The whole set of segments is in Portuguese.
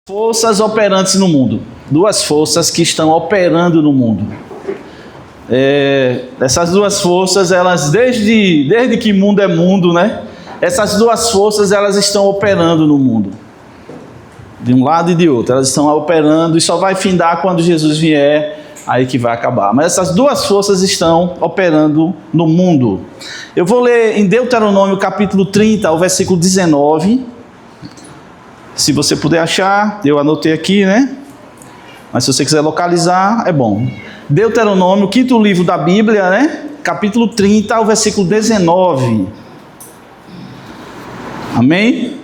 Forças operantes no mundo. Duas forças que estão operando no mundo. Essas duas forças, elas desde que mundo é mundo, né? Essas duas forças, elas estão operando no mundo. De um lado e de outro. Elas estão operando e só vai findar quando Jesus vier, aí que vai acabar. Mas essas duas forças estão operando no mundo. Eu vou ler em Deuteronômio capítulo 30, o versículo 19. Se você puder achar, eu anotei aqui, né? Mas se você quiser localizar, é bom. Deuteronômio, quinto livro da Bíblia, né? Capítulo 30, o versículo 19. Amém?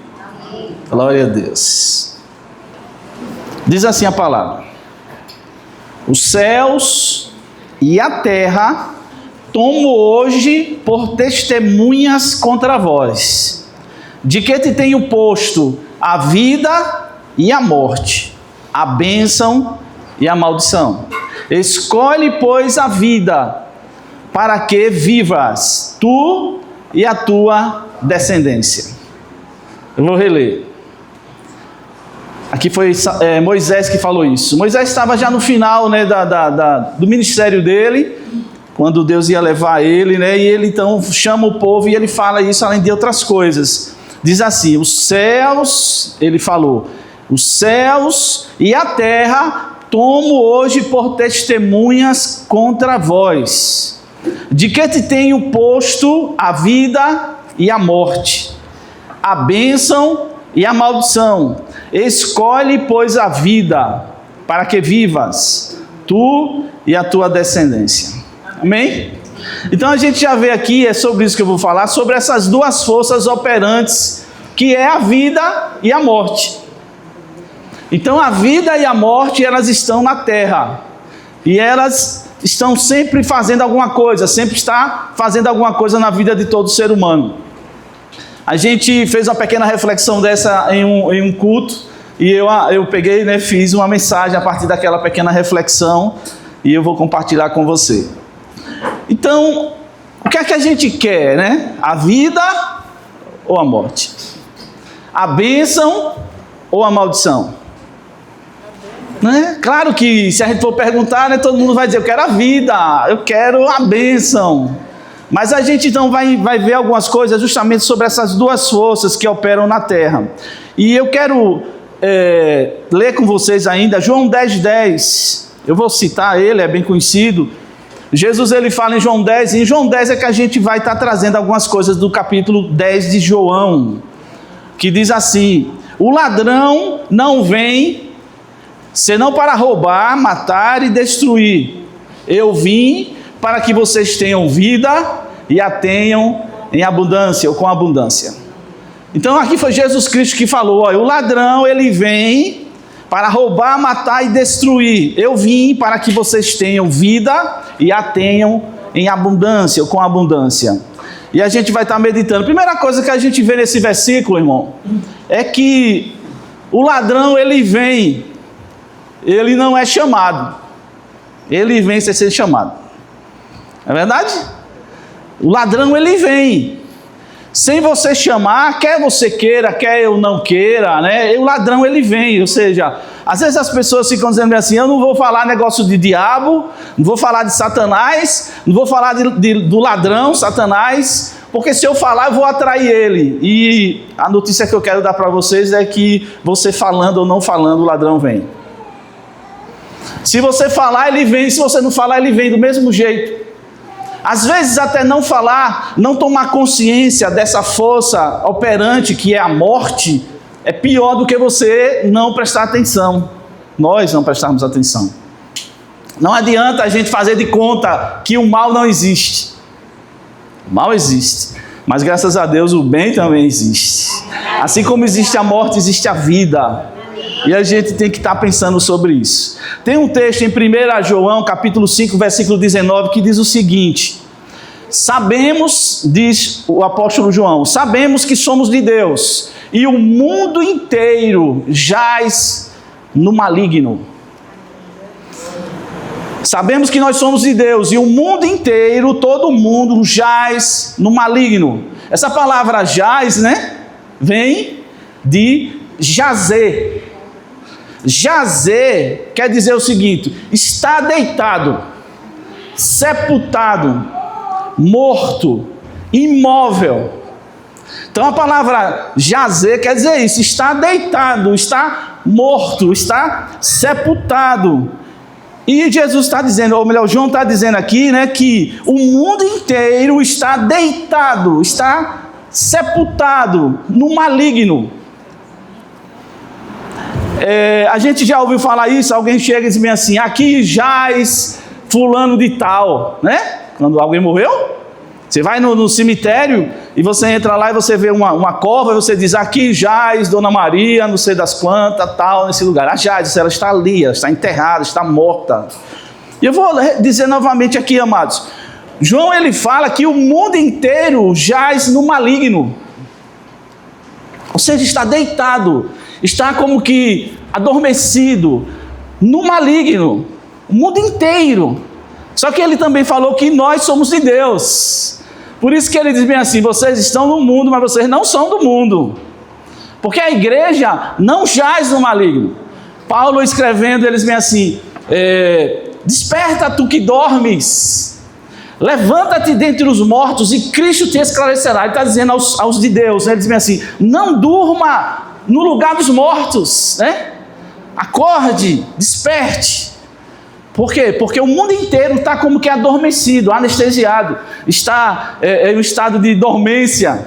Amém. Glória a Deus. Diz assim a palavra: os céus e a terra tomo hoje por testemunhas contra vós, de que te tenho posto a vida e a morte, a bênção e a maldição. Escolhe, pois, a vida, para que vivas, tu e a tua descendência. Eu vou reler. Aqui foi Moisés que falou isso. Moisés estava já no final, né, do ministério dele, quando Deus ia levar ele, né, e ele então chama o povo e ele fala isso além de outras coisas. Diz assim: os céus, ele falou, os céus e a terra tomo hoje por testemunhas contra vós, de que te tenho posto a vida e a morte, a bênção e a maldição. Escolhe, pois, a vida, para que vivas, tu e a tua descendência. Amém? Então a gente já vê aqui, é sobre isso que eu vou falar, sobre essas duas forças operantes, que é a vida e a morte. Então a vida e a morte, elas estão na terra, e elas estão sempre fazendo alguma coisa, sempre está fazendo alguma coisa na vida de todo ser humano. A gente fez uma pequena reflexão dessa em um culto, e eu peguei, né, fiz uma mensagem a partir daquela pequena reflexão, e eu vou compartilhar com você. Então, o que é que a gente quer, né? A vida ou a morte? A bênção ou a maldição? Né? Claro que se a gente for perguntar, né, todo mundo vai dizer: eu quero a vida, eu quero a bênção. Mas a gente então vai ver algumas coisas justamente sobre essas duas forças que operam na terra. E eu quero ler com vocês ainda João 10:10. Eu vou citar ele, é bem conhecido. Jesus, ele fala em João 10, e em João 10 é que a gente vai estar trazendo algumas coisas do capítulo 10 de João, que diz assim: o ladrão não vem senão para roubar, matar e destruir. Eu vim para que vocês tenham vida e a tenham em abundância, ou com abundância. Então aqui foi Jesus Cristo que falou: ó, o ladrão, ele vem para roubar, matar e destruir. Eu vim para que vocês tenham vida e a tenham em abundância, ou com abundância. E a gente vai estar meditando. Primeira coisa que a gente vê nesse versículo, irmão, é que o ladrão, ele vem, ele não é chamado. Ele vem sem ser chamado. É verdade? O ladrão, ele vem sem você chamar, quer você queira, quer eu não queira, né? E o ladrão, ele vem, ou seja, às vezes as pessoas ficam dizendo assim: eu não vou falar negócio de diabo, não vou falar de Satanás, não vou falar do ladrão, Satanás, porque se eu falar eu vou atrair ele. E a notícia que eu quero dar para vocês é que você falando ou não falando, o ladrão vem. Se você falar, ele vem; se você não falar, ele vem do mesmo jeito. Às vezes até não falar, não tomar consciência dessa força operante que é a morte, é pior do que você não prestar atenção. Nós não prestarmos atenção. Não adianta a gente fazer de conta que o mal não existe. O mal existe, mas graças a Deus o bem também existe. Assim como existe a morte, existe a vida. E a gente tem que estar pensando sobre isso. Tem um texto em 1 João, capítulo 5, versículo 19, que diz o seguinte: sabemos, diz o apóstolo João, sabemos que somos de Deus, e o mundo inteiro jaz no maligno. Sabemos que nós somos de Deus, e o mundo inteiro, todo mundo jaz no maligno. Essa palavra jaz, né, vem de jazer. Jazer quer dizer o seguinte: está deitado, sepultado, morto, imóvel. Então a palavra jazer quer dizer isso: está deitado, está morto, está sepultado. E Jesus está dizendo, ou melhor, João está dizendo aqui, né, que o mundo inteiro está deitado, está sepultado no maligno. A gente já ouviu falar isso, alguém chega e diz assim: aqui jaz fulano de tal, né? Quando alguém morreu, você vai no cemitério e você entra lá e você vê uma cova e você diz: aqui jaz Dona Maria, não sei das quantas, tal, nesse lugar. A jaz, ela está ali, ela está enterrada, está morta. E eu vou dizer novamente aqui, amados, João ele fala que o mundo inteiro jaz no maligno, ou seja, está deitado, está como que adormecido no maligno, o mundo inteiro. Só que ele também falou que nós somos de Deus. Por isso que ele diz bem assim: vocês estão no mundo, mas vocês não são do mundo. Porque a igreja não jaz no maligno. Paulo escrevendo, eles bem assim: desperta tu que dormes, levanta-te dentre os mortos e Cristo te esclarecerá. Ele está dizendo aos de Deus, né? Ele diz bem assim: não durma no lugar dos mortos, né? Acorde, desperte. Por quê? Porque o mundo inteiro está como que adormecido, anestesiado, está em um estado de dormência.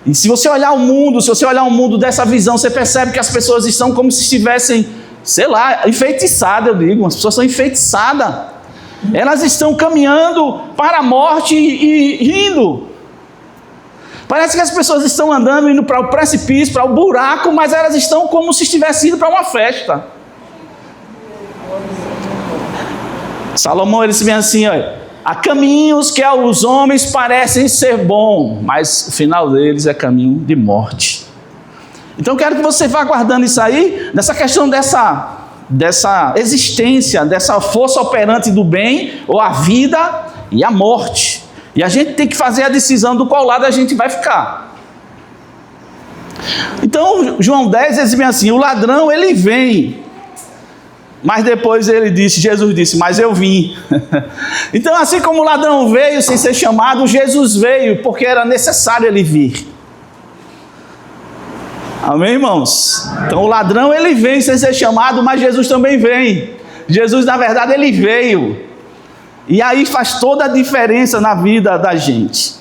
E se você olhar o mundo dessa visão, você percebe que as pessoas estão como se estivessem, sei lá, enfeitiçadas, eu digo, as pessoas estão enfeitiçadas. Elas estão caminhando para a morte e rindo. Parece que as pessoas estão andando, indo para o precipício, para o buraco, mas elas estão como se estivessem indo para uma festa. Salomão, ele se vê assim, olha: há caminhos que aos homens parecem ser bom, mas o final deles é caminho de morte. Então eu quero que você vá guardando isso aí, nessa questão dessa existência, dessa força operante do bem, ou a vida e a morte. E a gente tem que fazer a decisão do qual lado a gente vai ficar. Então, João 10, ele diz assim: o ladrão, ele vem. Mas depois Jesus disse: mas eu vim. Então, assim como o ladrão veio sem ser chamado, Jesus veio porque era necessário ele vir. Amém, irmãos? Então, o ladrão, ele vem sem ser chamado, mas Jesus também vem. Jesus, na verdade, ele veio. E aí faz toda a diferença na vida da gente.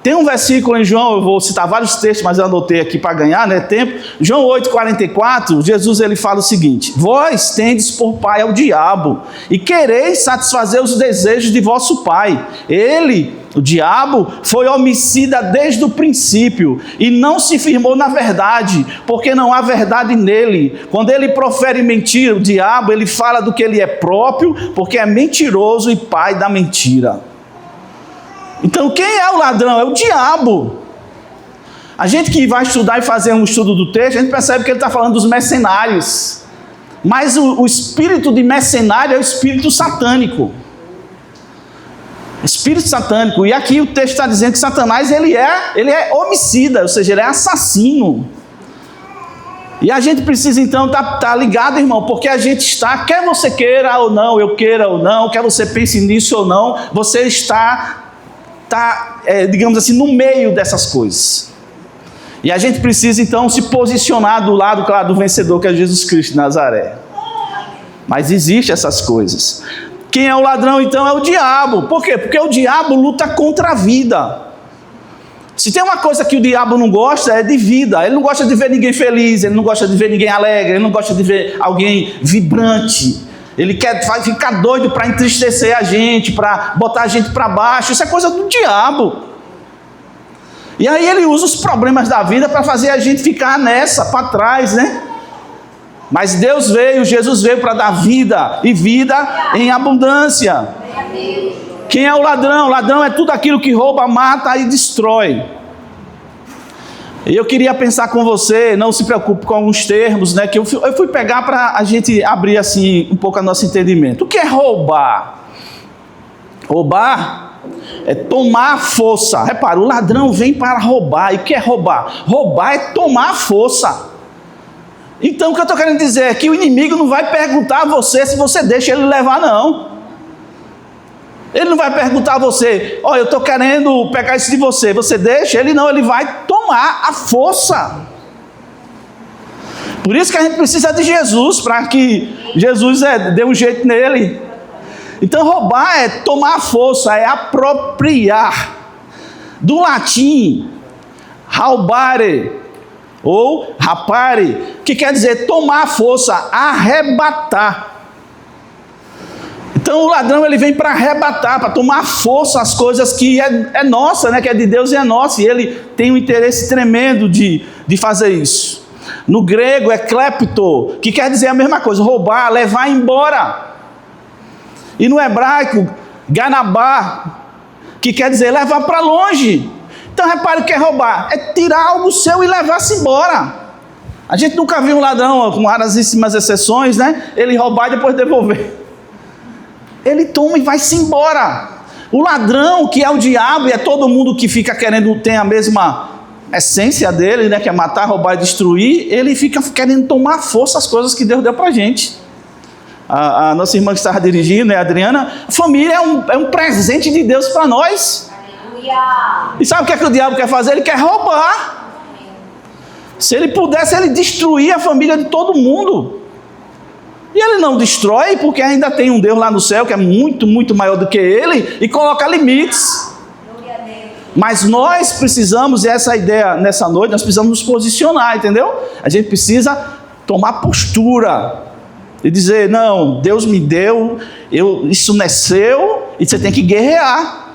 Tem um versículo em João, eu vou citar vários textos, mas eu anotei aqui para ganhar, né, tempo. João 8,44, Jesus ele fala o seguinte: vós tendes por pai ao diabo, e quereis satisfazer os desejos de vosso pai. Ele, o diabo, foi homicida desde o princípio, e não se firmou na verdade, porque não há verdade nele. Quando ele profere mentira, o diabo, ele fala do que ele é próprio, porque é mentiroso e pai da mentira. Então quem é o ladrão? É o diabo. A gente que vai estudar e fazer um estudo do texto, a gente percebe que ele está falando dos mercenários. Mas o espírito de mercenário é o espírito satânico. Espírito satânico. E aqui o texto está dizendo que Satanás ele é homicida, ou seja, ele é assassino. E a gente precisa então estar ligado, irmão, porque a gente está, quer você queira ou não, eu queira ou não, quer você pense nisso ou não, você está digamos assim, no meio dessas coisas. E a gente precisa então se posicionar do lado, claro, do vencedor, que é Jesus Cristo de Nazaré. Mas existem essas coisas. Quem é o ladrão então é o diabo. Por quê? Porque o diabo luta contra a vida. Se tem uma coisa que o diabo não gosta, é de vida. Ele não gosta de ver ninguém feliz, ele não gosta de ver ninguém alegre, ele não gosta de ver alguém vibrante. Ele quer ficar doido para entristecer a gente, para botar a gente para baixo. Isso é coisa do diabo. E aí ele usa os problemas da vida para fazer a gente ficar nessa, para trás, né? Mas Deus veio, Jesus veio para dar vida, e vida em abundância. Quem é o ladrão? O ladrão é tudo aquilo que rouba, mata e destrói. E eu queria pensar com você, não se preocupe com alguns termos, né, que eu fui pegar para a gente abrir assim um pouco o nosso entendimento. O que é roubar? Roubar é tomar força. Repara, o ladrão vem para roubar. E o que é roubar? Roubar é tomar força. Então o que eu estou querendo dizer é que o inimigo não vai perguntar a você se você deixa ele levar, não. Ele não vai perguntar a você, ó, eu estou querendo pegar isso de você, você deixa? Ele não, ele vai tomar a força. Por isso que a gente precisa de Jesus, para que Jesus dê um jeito nele. Então roubar é tomar a força, é apropriar. Do latim, raubare, ou rapare, que quer dizer tomar a força, arrebatar. Então o ladrão ele vem para arrebatar, para tomar força as coisas que é nossa, né? Que é de Deus e é nossa, e ele tem um interesse tremendo de fazer isso. No grego é klepto, que quer dizer a mesma coisa, roubar, levar embora. E no hebraico, ganabá, que quer dizer levar para longe. Então repare o que é roubar, é tirar algo seu e levar-se embora. A gente nunca viu um ladrão, com raríssimas exceções, né? Ele roubar e depois devolver. Ele toma e vai-se embora. O ladrão, que é o diabo, e é todo mundo que fica querendo, tem a mesma essência dele, né, que é matar, roubar e destruir, ele fica querendo tomar força as coisas que Deus deu pra gente. A nossa irmã que estava dirigindo, né, a Adriana, a família é um presente de Deus para nós. Aleluia. E sabe o que o diabo quer fazer? Ele quer roubar. Se ele pudesse, ele destruir a família de todo mundo. E ele não destrói, porque ainda tem um Deus lá no céu, que é muito, muito maior do que ele, e coloca limites. Mas nós precisamos, e essa é a ideia nessa noite, nós precisamos nos posicionar, entendeu? A gente precisa tomar postura e dizer, não, Deus me deu, isso não é seu, e você tem que guerrear.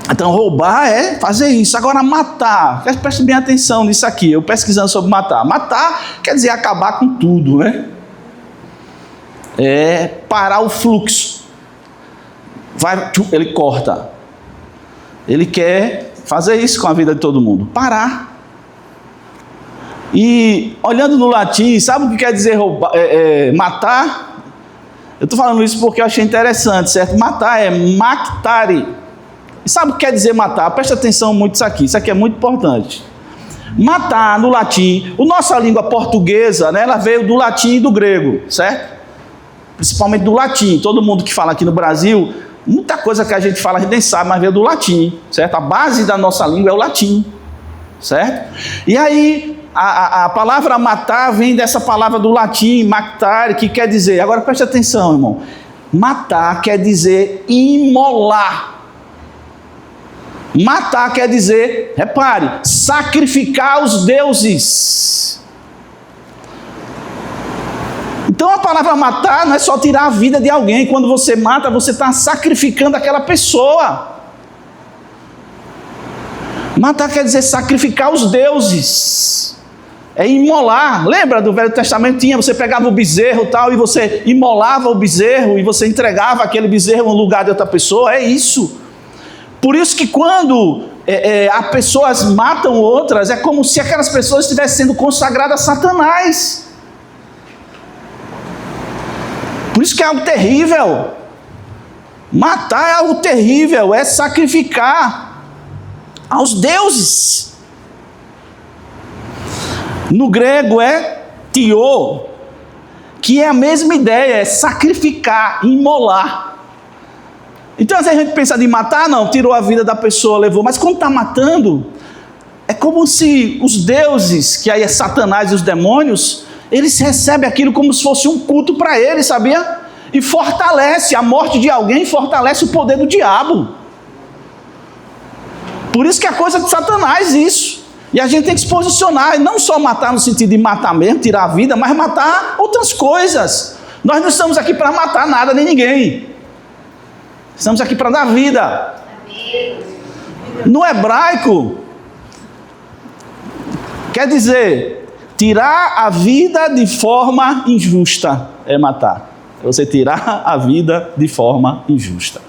Então roubar é fazer isso. Agora matar, preste bem atenção nisso aqui, eu pesquisando sobre matar. Matar quer dizer acabar com tudo, né? É parar o fluxo. Ele corta. Ele quer fazer isso com a vida de todo mundo. Parar. E olhando no latim, sabe o que quer dizer roubar, matar? Eu estou falando isso porque eu achei interessante, certo? Matar é mactare. E sabe o que quer dizer matar? Presta atenção muito isso aqui é muito importante. Matar no latim, a nossa língua portuguesa, né, ela veio do latim e do grego, certo? Principalmente do latim. Todo mundo que fala aqui no Brasil, muita coisa que a gente fala a gente nem sabe, mas veio do latim, certo? A base da nossa língua é o latim, certo? E aí a palavra matar vem dessa palavra do latim, mactare, que quer dizer, agora preste atenção, irmão, matar quer dizer imolar. Matar quer dizer, repare, sacrificar os deuses. Então a palavra matar não é só tirar a vida de alguém. Quando você mata, você está sacrificando aquela pessoa. Matar quer dizer sacrificar os deuses. É imolar. Lembra do Velho Testamento? Você pegava o bezerro tal, e você imolava o bezerro, e você entregava aquele bezerro no lugar de outra pessoa. É isso. Por isso que quando as pessoas matam outras, é como se aquelas pessoas estivessem sendo consagradas a Satanás. Por isso que é algo terrível. Matar é algo terrível, é sacrificar aos deuses. No grego é tio, que é a mesma ideia, é sacrificar, imolar. Então, se a gente pensa em matar, não, tirou a vida da pessoa, levou. Mas quando está matando, é como se os deuses, que aí é Satanás e os demônios, eles recebem aquilo como se fosse um culto para eles, sabia? E fortalece, a morte de alguém fortalece o poder do diabo. Por isso que é coisa de Satanás isso. E a gente tem que se posicionar, e não só matar no sentido de matar mesmo, tirar a vida, mas matar outras coisas. Nós não estamos aqui para matar nada nem ninguém. Estamos aqui para dar vida. No hebraico, quer dizer, tirar a vida de forma injusta é matar. É você tirar a vida de forma injusta.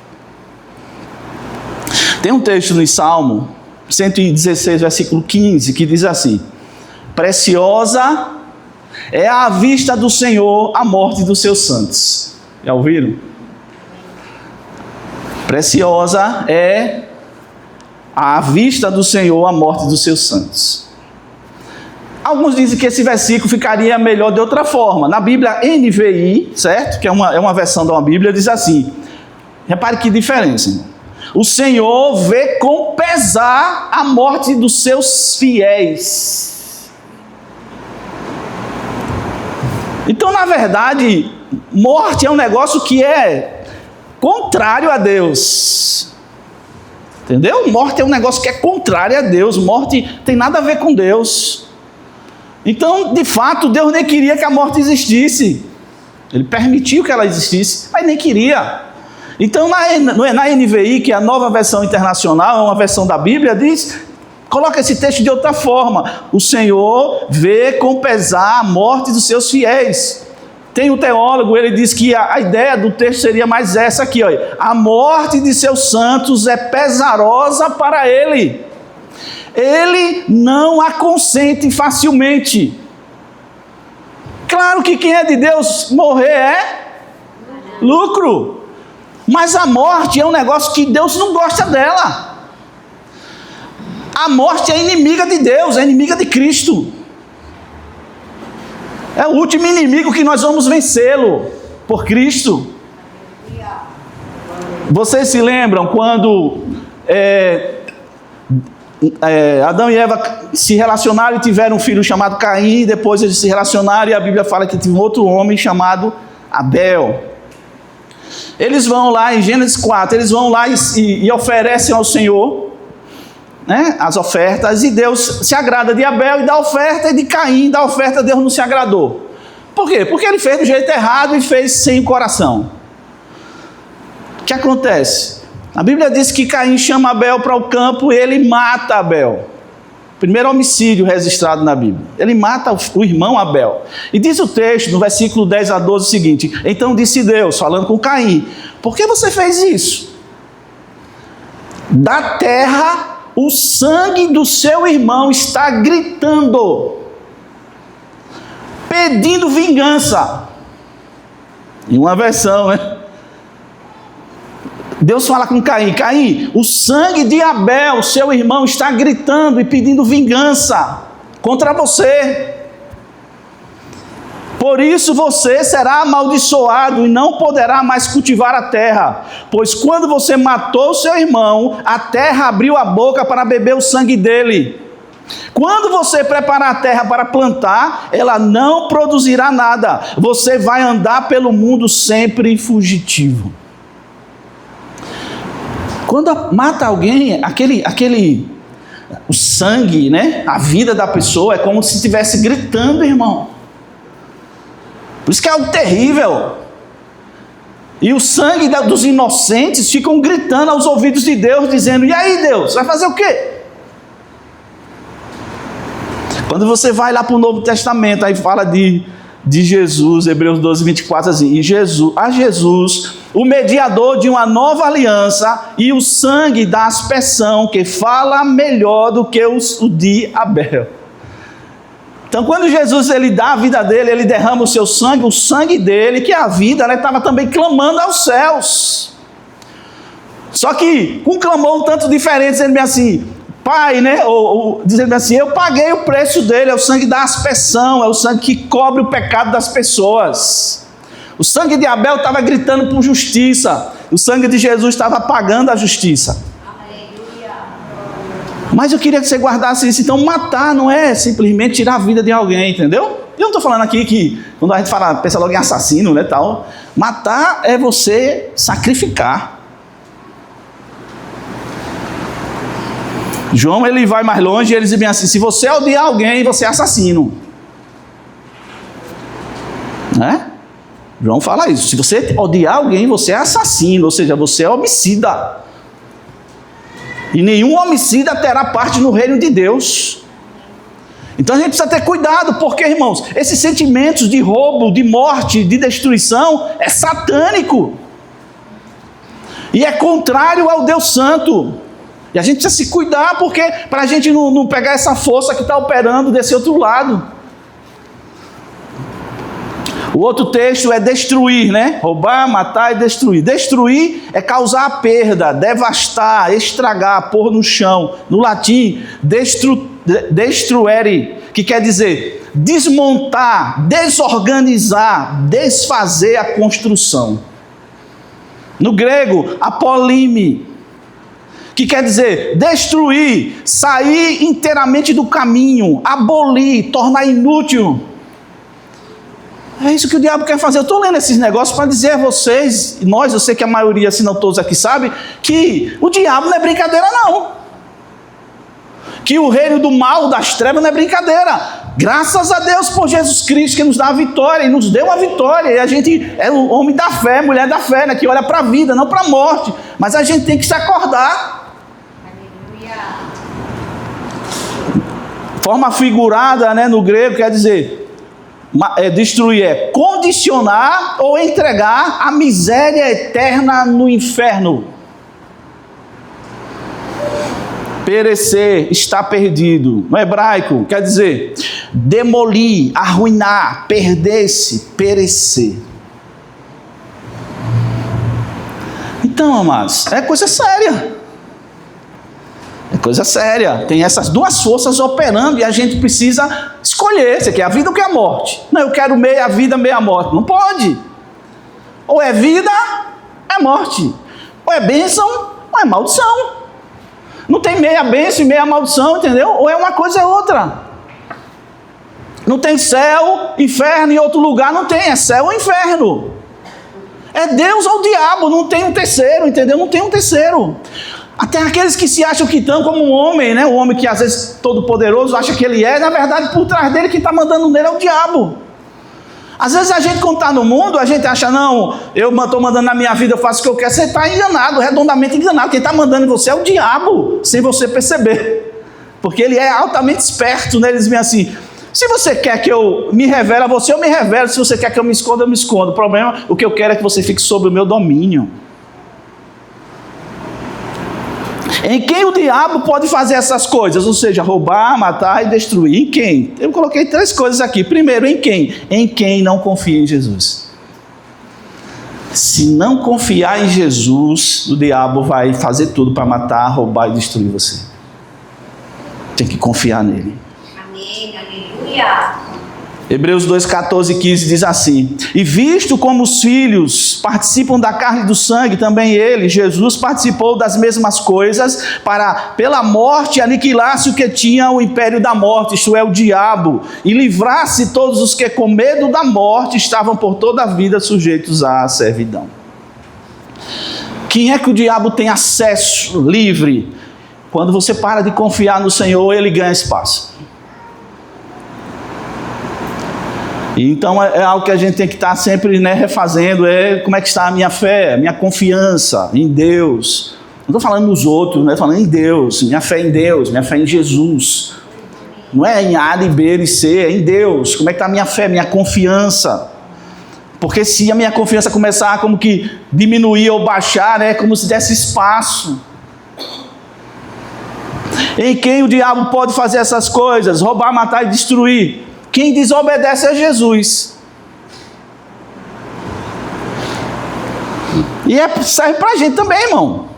Tem um texto no Salmo 116, versículo 15, que diz assim: preciosa é à vista do Senhor a morte dos seus santos. Já ouviram? Preciosa é à vista do Senhor a morte dos seus santos. Alguns dizem que esse versículo ficaria melhor de outra forma. Na Bíblia NVI, certo? Que é uma versão de uma Bíblia, diz assim. Repare que diferença, irmão. O Senhor vê com pesar a morte dos seus fiéis. Então, na verdade, morte é um negócio que é contrário a Deus. Entendeu? Morte é um negócio que é contrário a Deus. Morte tem nada a ver com Deus. Então, de fato, Deus nem queria que a morte existisse. Ele permitiu que ela existisse, mas nem queria. Então, na NVI, que é a nova versão internacional, é uma versão da Bíblia, diz, coloca esse texto de outra forma. O Senhor vê com pesar a morte dos seus fiéis. Tem um teólogo, ele diz que a ideia do texto seria mais essa aqui, olha. A morte de seus santos é pesarosa para ele. Ele não a consente facilmente. Claro que quem é de Deus morrer é lucro. Mas a morte é um negócio que Deus não gosta dela. A morte é inimiga de Deus, é inimiga de Cristo. É o último inimigo que nós vamos vencê-lo por Cristo. Vocês se lembram quando Adão e Eva se relacionaram e tiveram um filho chamado Caim, depois eles se relacionaram e a Bíblia fala que teve um outro homem chamado Abel. Eles vão lá em Gênesis 4, eles vão lá e oferecem ao Senhor, né, as ofertas, e Deus se agrada de Abel e da oferta, e de Caim, da oferta Deus não se agradou. Por quê? Porque ele fez do jeito errado e fez sem o coração. O que acontece? A Bíblia diz que Caim chama Abel para o campo e ele mata Abel. Primeiro homicídio registrado na Bíblia. Ele mata o irmão Abel. E diz o texto, no versículo 10 a 12, o seguinte: então disse Deus, falando com Caim, por que você fez isso? Da terra o sangue do seu irmão está gritando, pedindo vingança. Em uma versão, né? Deus fala com Caim: Caim, o sangue de Abel, seu irmão, está gritando e pedindo vingança contra você. Por isso você será amaldiçoado e não poderá mais cultivar a terra. Pois quando você matou seu irmão, a terra abriu a boca para beber o sangue dele. Quando você preparar a terra para plantar, ela não produzirá nada. Você vai andar pelo mundo sempre fugitivo. Quando mata alguém, o sangue, né? A vida da pessoa é como se estivesse gritando, irmão. Por isso que é algo terrível. E o sangue dos inocentes ficam gritando aos ouvidos de Deus, dizendo: e aí, Deus, vai fazer o quê? Quando você vai lá para o Novo Testamento, aí fala de Jesus, Hebreus 12, 24, assim, e Jesus, o mediador de uma nova aliança, e o sangue da aspersão, que fala melhor do que o de Abel. Então, quando Jesus ele dá a vida dele, ele derrama o seu sangue, o sangue dele, que é a vida, ela estava também clamando aos céus. Só que, com um clamor um tanto diferente, dizendo assim: Pai, né? Dizendo assim: eu paguei o preço dele, é o sangue da aspersão, é o sangue que cobre o pecado das pessoas. O sangue de Abel estava gritando por justiça, o sangue de Jesus estava pagando a justiça. Mas eu queria que você guardasse isso. Então, matar não é simplesmente tirar a vida de alguém, entendeu? Eu não estou falando aqui que, quando a gente fala, pensa logo em assassino, né, tal. Matar é você sacrificar. João, ele vai mais longe e ele diz bem assim: se você odiar alguém, você é assassino. Né? João fala isso: se você odiar alguém, você é assassino, ou seja, você é homicida. E nenhum homicida terá parte no reino de Deus. Então a gente precisa ter cuidado, porque, irmãos, esses sentimentos de roubo, de morte, de destruição, é satânico. E é contrário ao Deus Santo. E a gente precisa se cuidar, porque para a gente não pegar essa força que está operando desse outro lado. O outro texto é destruir, né? Roubar, matar e destruir. Destruir é causar perda, devastar, estragar, pôr no chão. No latim, destruere, que quer dizer desmontar, desorganizar, desfazer a construção. No grego, apolime, que quer dizer destruir, sair inteiramente do caminho, abolir, tornar inútil. É isso que o diabo quer fazer. Eu estou lendo esses negócios para dizer a vocês, nós, eu sei que a maioria, se não todos aqui sabe, que o diabo não é brincadeira não. Que o reino do mal, das trevas, não é brincadeira. Graças a Deus por Jesus Cristo que nos dá a vitória, e nos deu a vitória. E a gente é o homem da fé, mulher da fé, né, que olha para a vida, não para a morte. Mas a gente tem que se acordar. Aleluia. Forma figurada, né, no grego, quer dizer destruir, é condicionar ou entregar a miséria eterna no inferno. Perecer, está perdido. No hebraico, quer dizer demolir, arruinar, perder-se, perecer. Então, amados, é coisa séria. É coisa séria. Tem essas duas forças operando e a gente precisa escolher. Você quer a vida ou quer a morte? Não, eu quero meia vida, meia morte. Não pode. Ou é vida, é morte. Ou é bênção, ou é maldição. Não tem meia bênção e meia maldição, entendeu? Ou é uma coisa ou é outra. Não tem céu, inferno e outro lugar, não tem. É céu ou inferno. É Deus ou o diabo, não tem um terceiro, entendeu? Não tem um terceiro. Até aqueles que se acham que estão como um homem, né? O homem que às vezes todo poderoso acha que ele é, na verdade por trás dele quem está mandando nele é o diabo. Às vezes a gente quando está no mundo, a gente acha, não, eu estou mandando na minha vida, eu faço o que eu quero. Você está enganado, redondamente enganado. Quem está mandando em você é o diabo, sem você perceber. Porque ele é altamente esperto, né? Ele diz assim, se você quer que eu me revele a você, eu me revelo. Se você quer que eu me esconda, eu me escondo. O problema, o que eu quero é que você fique sob o meu domínio. Em quem o diabo pode fazer essas coisas? Ou seja, roubar, matar e destruir. Em quem? Eu coloquei 3 coisas aqui. Primeiro, em quem? Em quem não confia em Jesus. Se não confiar em Jesus, o diabo vai fazer tudo para matar, roubar e destruir você. Tem que confiar nele. Amém, aleluia. Hebreus 2, 14 e 15 diz assim: e visto como os filhos participam da carne e do sangue, também ele, Jesus, participou das mesmas coisas, para pela morte aniquilasse o que tinha o império da morte, isto é, o diabo, e livrasse todos os que com medo da morte estavam por toda a vida sujeitos à servidão. Quem é que o diabo tem acesso livre? Quando você para de confiar no Senhor, ele ganha espaço. Então é algo que a gente tem que estar sempre, né, refazendo, como é que está a minha fé, a minha confiança em Deus. Não estou falando nos outros, não estou falando em Deus, minha fé em Deus, minha fé em Jesus. Não é em A, B e C, é em Deus. Como é que está a minha fé, minha confiança? Porque se a minha confiança começar como que diminuir ou baixar, né, é como se desse espaço. Em quem o diabo pode fazer essas coisas? Roubar, matar e destruir. Quem desobedece é Jesus. E serve para a gente também, irmão.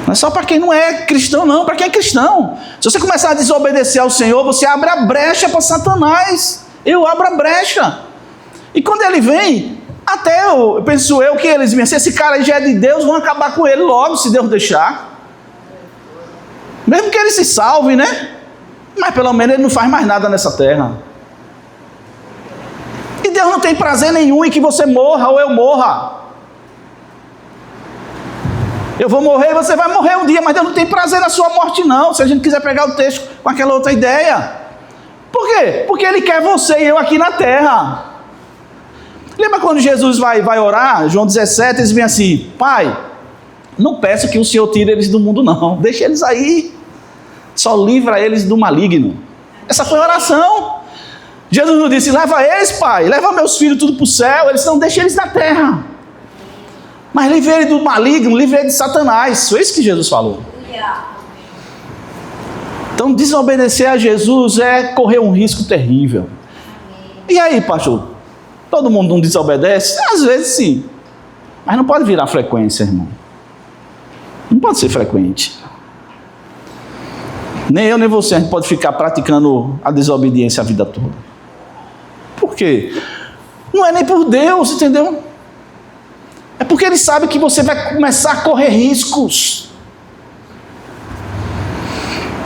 Não é só para quem não é cristão, não. Para quem é cristão. Se você começar a desobedecer ao Senhor, você abre a brecha para Satanás. Eu abro a brecha. E quando ele vem, até penso eu que eles vêm. Se esse cara aí já é de Deus, vão acabar com ele logo, se Deus deixar. Mesmo que ele se salve, né? Mas pelo menos ele não faz mais nada nessa terra. E Deus não tem prazer nenhum em que você morra ou eu morra. Eu vou morrer e você vai morrer um dia, mas Deus não tem prazer na sua morte não. Se a gente quiser pegar o texto com aquela outra ideia. Por quê? Porque Ele quer você e eu aqui na terra. Lembra quando Jesus vai orar? João 17, eles vêm assim: Pai, não peço que o Senhor tire eles do mundo não. Deixa eles aí. Só livra eles do maligno. Essa foi a oração. Jesus não disse: leva eles, Pai, leva meus filhos tudo para o céu. Eles não, deixa eles na terra. Mas livre ele do maligno, livre ele de Satanás. Foi isso que Jesus falou. Então desobedecer a Jesus é correr um risco terrível. E aí, pastor? Todo mundo não desobedece? Às vezes sim. Mas não pode virar frequência, irmão. Não pode ser frequente. Nem eu nem você, a gente pode ficar praticando a desobediência a vida toda. Por quê? Não é nem por Deus, entendeu? É porque Ele sabe que você vai começar a correr riscos.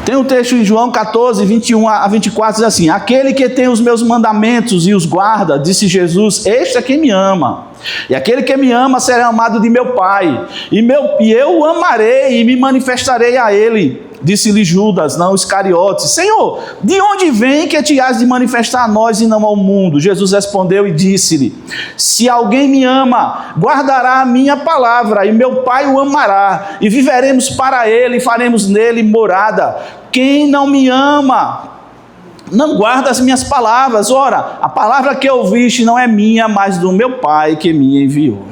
Tem um texto em João 14, 21 a 24, diz assim: aquele que tem os meus mandamentos e os guarda, disse Jesus, este é quem me ama. E aquele que me ama será amado de meu Pai. E eu o amarei e me manifestarei a ele. Disse-lhe Judas, não Iscariotes: Senhor, de onde vem que te has de manifestar a nós e não ao mundo? Jesus respondeu e disse-lhe: se alguém me ama, guardará a minha palavra, e meu Pai o amará, e viveremos para ele, e faremos nele morada. Quem não me ama, não guarda as minhas palavras. Ora, a palavra que ouviste não é minha, mas do meu Pai que me enviou.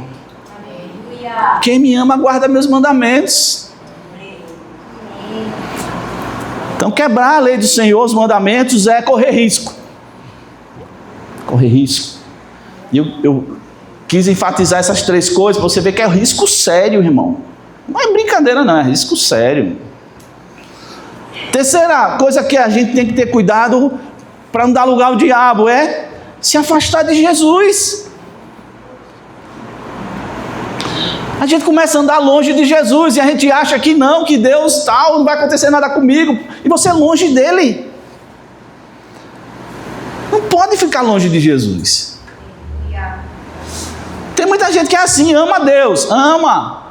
Aleluia. Quem me ama, guarda meus mandamentos. Então, quebrar a lei do Senhor, os mandamentos, é correr risco. Correr risco. E eu quis enfatizar essas três coisas, para você ver que é um risco sério, irmão. Não é brincadeira não, é risco sério. Terceira coisa que a gente tem que ter cuidado para não dar lugar ao diabo é se afastar de Jesus. A gente começa a andar longe de Jesus e a gente acha que não, que Deus tal, não vai acontecer nada comigo. E você é longe dele. Não pode ficar longe de Jesus. Tem muita gente que é assim, ama Deus, ama,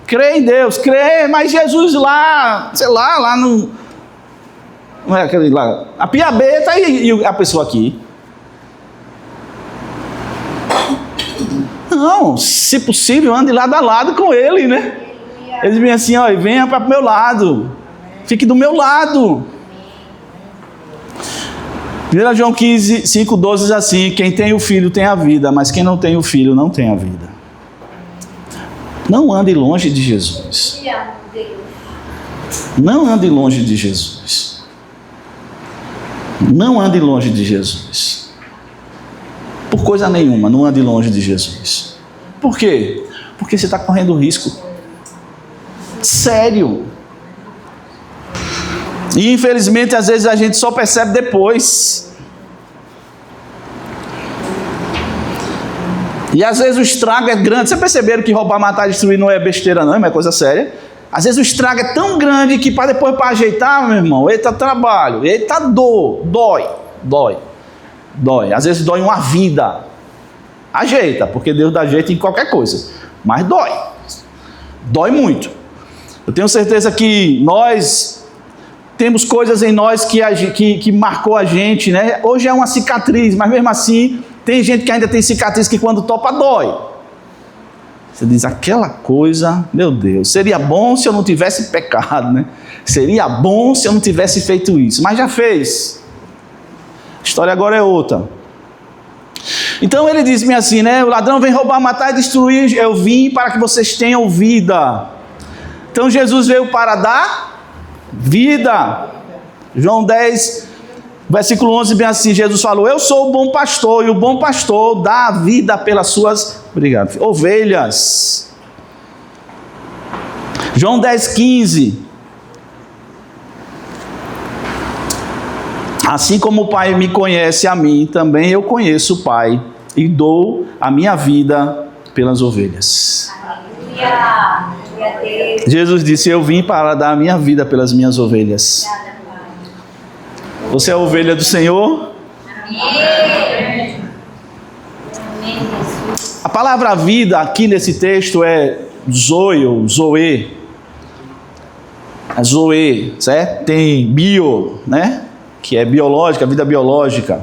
crê em Deus, crê, mas Jesus lá, sei lá no... Não é aquele lá, a piabeta e a pessoa aqui. Não, se possível, ande lado a lado com ele, né? Ele vem assim, ó, venha para o meu lado, fique do meu lado. 1 João 15, 5, 12 diz assim: quem tem o filho tem a vida, mas quem não tem o filho não tem a vida. Não ande longe de Jesus. Não ande longe de Jesus. Não ande longe de Jesus. Por coisa nenhuma, não ande longe de Jesus. Por quê? Porque você está correndo risco sério. E infelizmente às vezes a gente só percebe depois. E às vezes o estrago é grande. Vocês perceberam que roubar, matar e destruir não é besteira não, é uma coisa séria. Às vezes o estrago é tão grande que para depois para ajeitar, meu irmão, eita trabalho, eita dor, dói. Às vezes dói uma vida. Ajeita, porque Deus dá jeito em qualquer coisa. Mas dói muito. Eu tenho certeza que nós temos coisas em nós que marcou a gente, né? Hoje é uma cicatriz, mas mesmo assim, tem gente que ainda tem cicatriz que quando topa dói. Você diz, aquela coisa, meu Deus, seria bom se eu não tivesse pecado, né? Seria bom se eu não tivesse feito isso, mas já fez. A história agora é outra. Então ele diz-me assim, né? O ladrão vem roubar, matar e destruir. Eu vim para que vocês tenham vida. Então Jesus veio para dar vida. João 10, versículo 11, bem assim, Jesus falou: eu sou o bom pastor, e o bom pastor dá a vida pelas suas ovelhas. João 10, 15. Assim como o Pai me conhece a mim, também eu conheço o Pai, e dou a minha vida pelas ovelhas. Aleluia. Jesus disse: eu vim para dar a minha vida pelas minhas ovelhas. Você é a ovelha do Senhor? Amém. A palavra vida aqui nesse texto é zoe ou zoe. É zoe, certo? Tem bio, né? Que é biológica, vida biológica.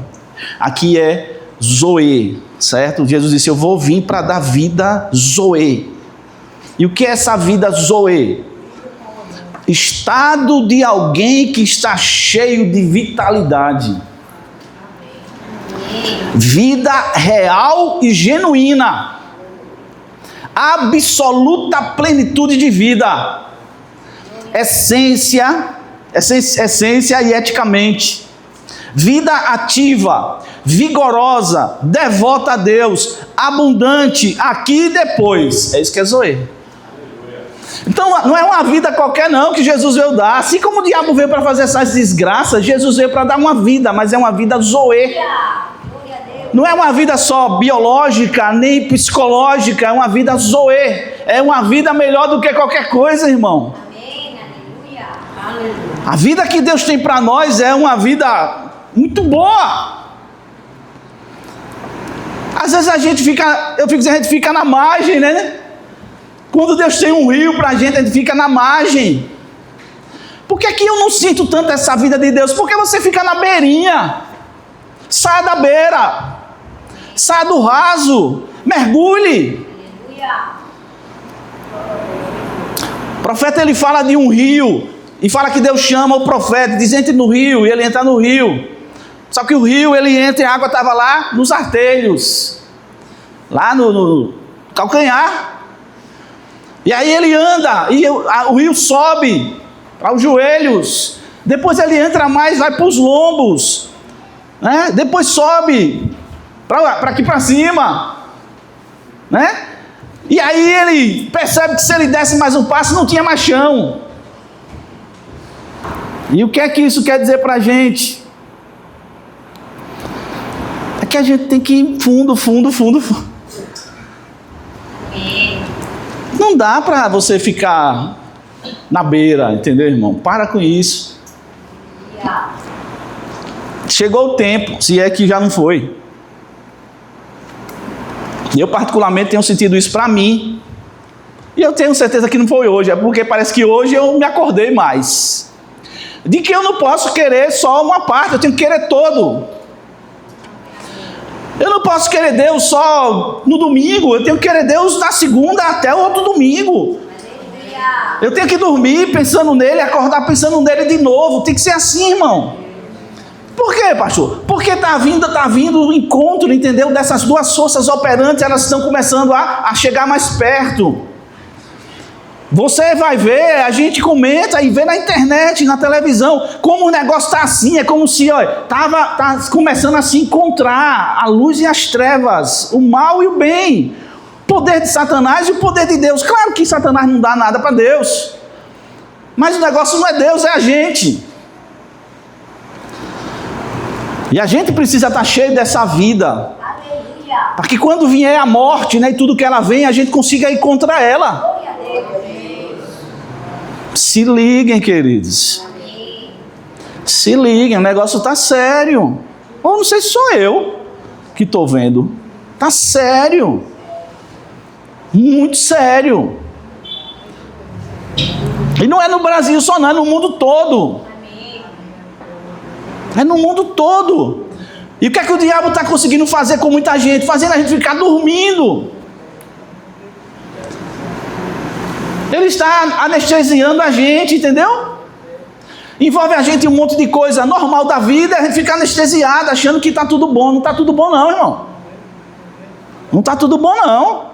Aqui é zoe, certo? Jesus disse: eu vou vir para dar vida zoe. E o que é essa vida zoe? Estado de alguém que está cheio de vitalidade. Vida real e genuína. Absoluta plenitude de vida. Essência e eticamente. Vida ativa, vigorosa, devota a Deus, abundante, aqui e depois. É isso que é zoe. Então não é uma vida qualquer não que Jesus veio dar. Assim como o diabo veio para fazer essas desgraças, Jesus veio para dar uma vida, mas é uma vida zoe. Não é uma vida só biológica, nem psicológica, é uma vida zoe. É uma vida melhor do que qualquer coisa, irmão. A vida que Deus tem para nós é uma vida muito boa. Às vezes a gente fica na margem, né? Quando Deus tem um rio para a gente fica na margem. Por que que eu não sinto tanto essa vida de Deus? Porque você fica na beirinha. Saia da beira. Saia do raso. Mergulhe. O profeta, ele fala de um rio. E fala que Deus chama o profeta, diz: entre no rio. E ele entra no rio. Só que o rio, ele entra e a água estava lá nos artelhos. Lá no calcanhar. E aí ele anda, e o rio sobe para os joelhos, depois ele entra mais, vai para os lombos, né? Depois sobe para aqui para cima, né? E aí ele percebe que se ele desse mais um passo, não tinha mais chão. E o que é que isso quer dizer para a gente? É que a gente tem que ir fundo. Não dá para você ficar na beira, entendeu, irmão? Para com isso. Chegou o tempo, se é que já não foi. Eu particularmente tenho sentido isso para mim. E eu tenho certeza que não foi hoje, é porque parece que hoje eu me acordei mais. De que eu não posso querer só uma parte, eu tenho que querer todo. Eu não posso querer Deus só no domingo, eu tenho que querer Deus na segunda até o outro domingo. Eu tenho que dormir pensando nele, acordar pensando nele de novo. Tem que ser assim, irmão. Por quê, pastor? Porque está vindo o encontro, entendeu? Dessas duas forças operantes, elas estão começando a chegar mais perto. Você vai ver, a gente comenta e vê na internet, na televisão, como o negócio está assim, é como se tá começando a se encontrar a luz e as trevas, o mal e o bem, o poder de Satanás e o poder de Deus. Claro que Satanás não dá nada para Deus, mas o negócio não é Deus, é a gente. E a gente precisa estar cheio dessa vida, para que quando vier a morte, né, e tudo que ela vem, a gente consiga ir contra ela. Se liguem, queridos. Se liguem, o negócio está sério. Ou não sei se sou eu que estou vendo. Está sério. Muito sério. E não é no Brasil só não, é no mundo todo. É no mundo todo. E o que é que o diabo está conseguindo fazer com muita gente? Fazendo a gente ficar dormindo. Ele está anestesiando a gente, entendeu? Envolve a gente em um monte de coisa normal da vida, a gente fica anestesiado, achando que está tudo bom. Não está tudo bom não, irmão. Não está tudo bom não.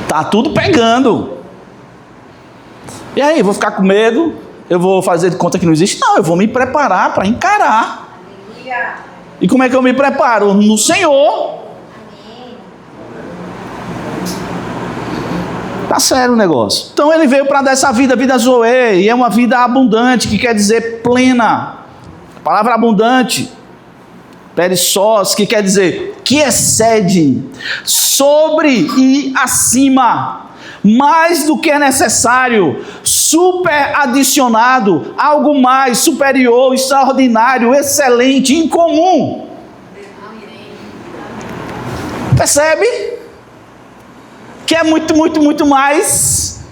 Está tudo pegando. E aí, vou ficar com medo? Eu vou fazer de conta que não existe? Não, eu vou me preparar para encarar. E como é que eu me preparo? No Senhor. Tá sério o negócio. Então ele veio para dar essa vida zoe, e é uma vida abundante, que quer dizer plena. A palavra abundante, perissós, que quer dizer que excede, sobre e acima, mais do que é necessário, super adicionado, algo mais, superior, extraordinário, excelente, incomum. Percebe? Que é muito mais.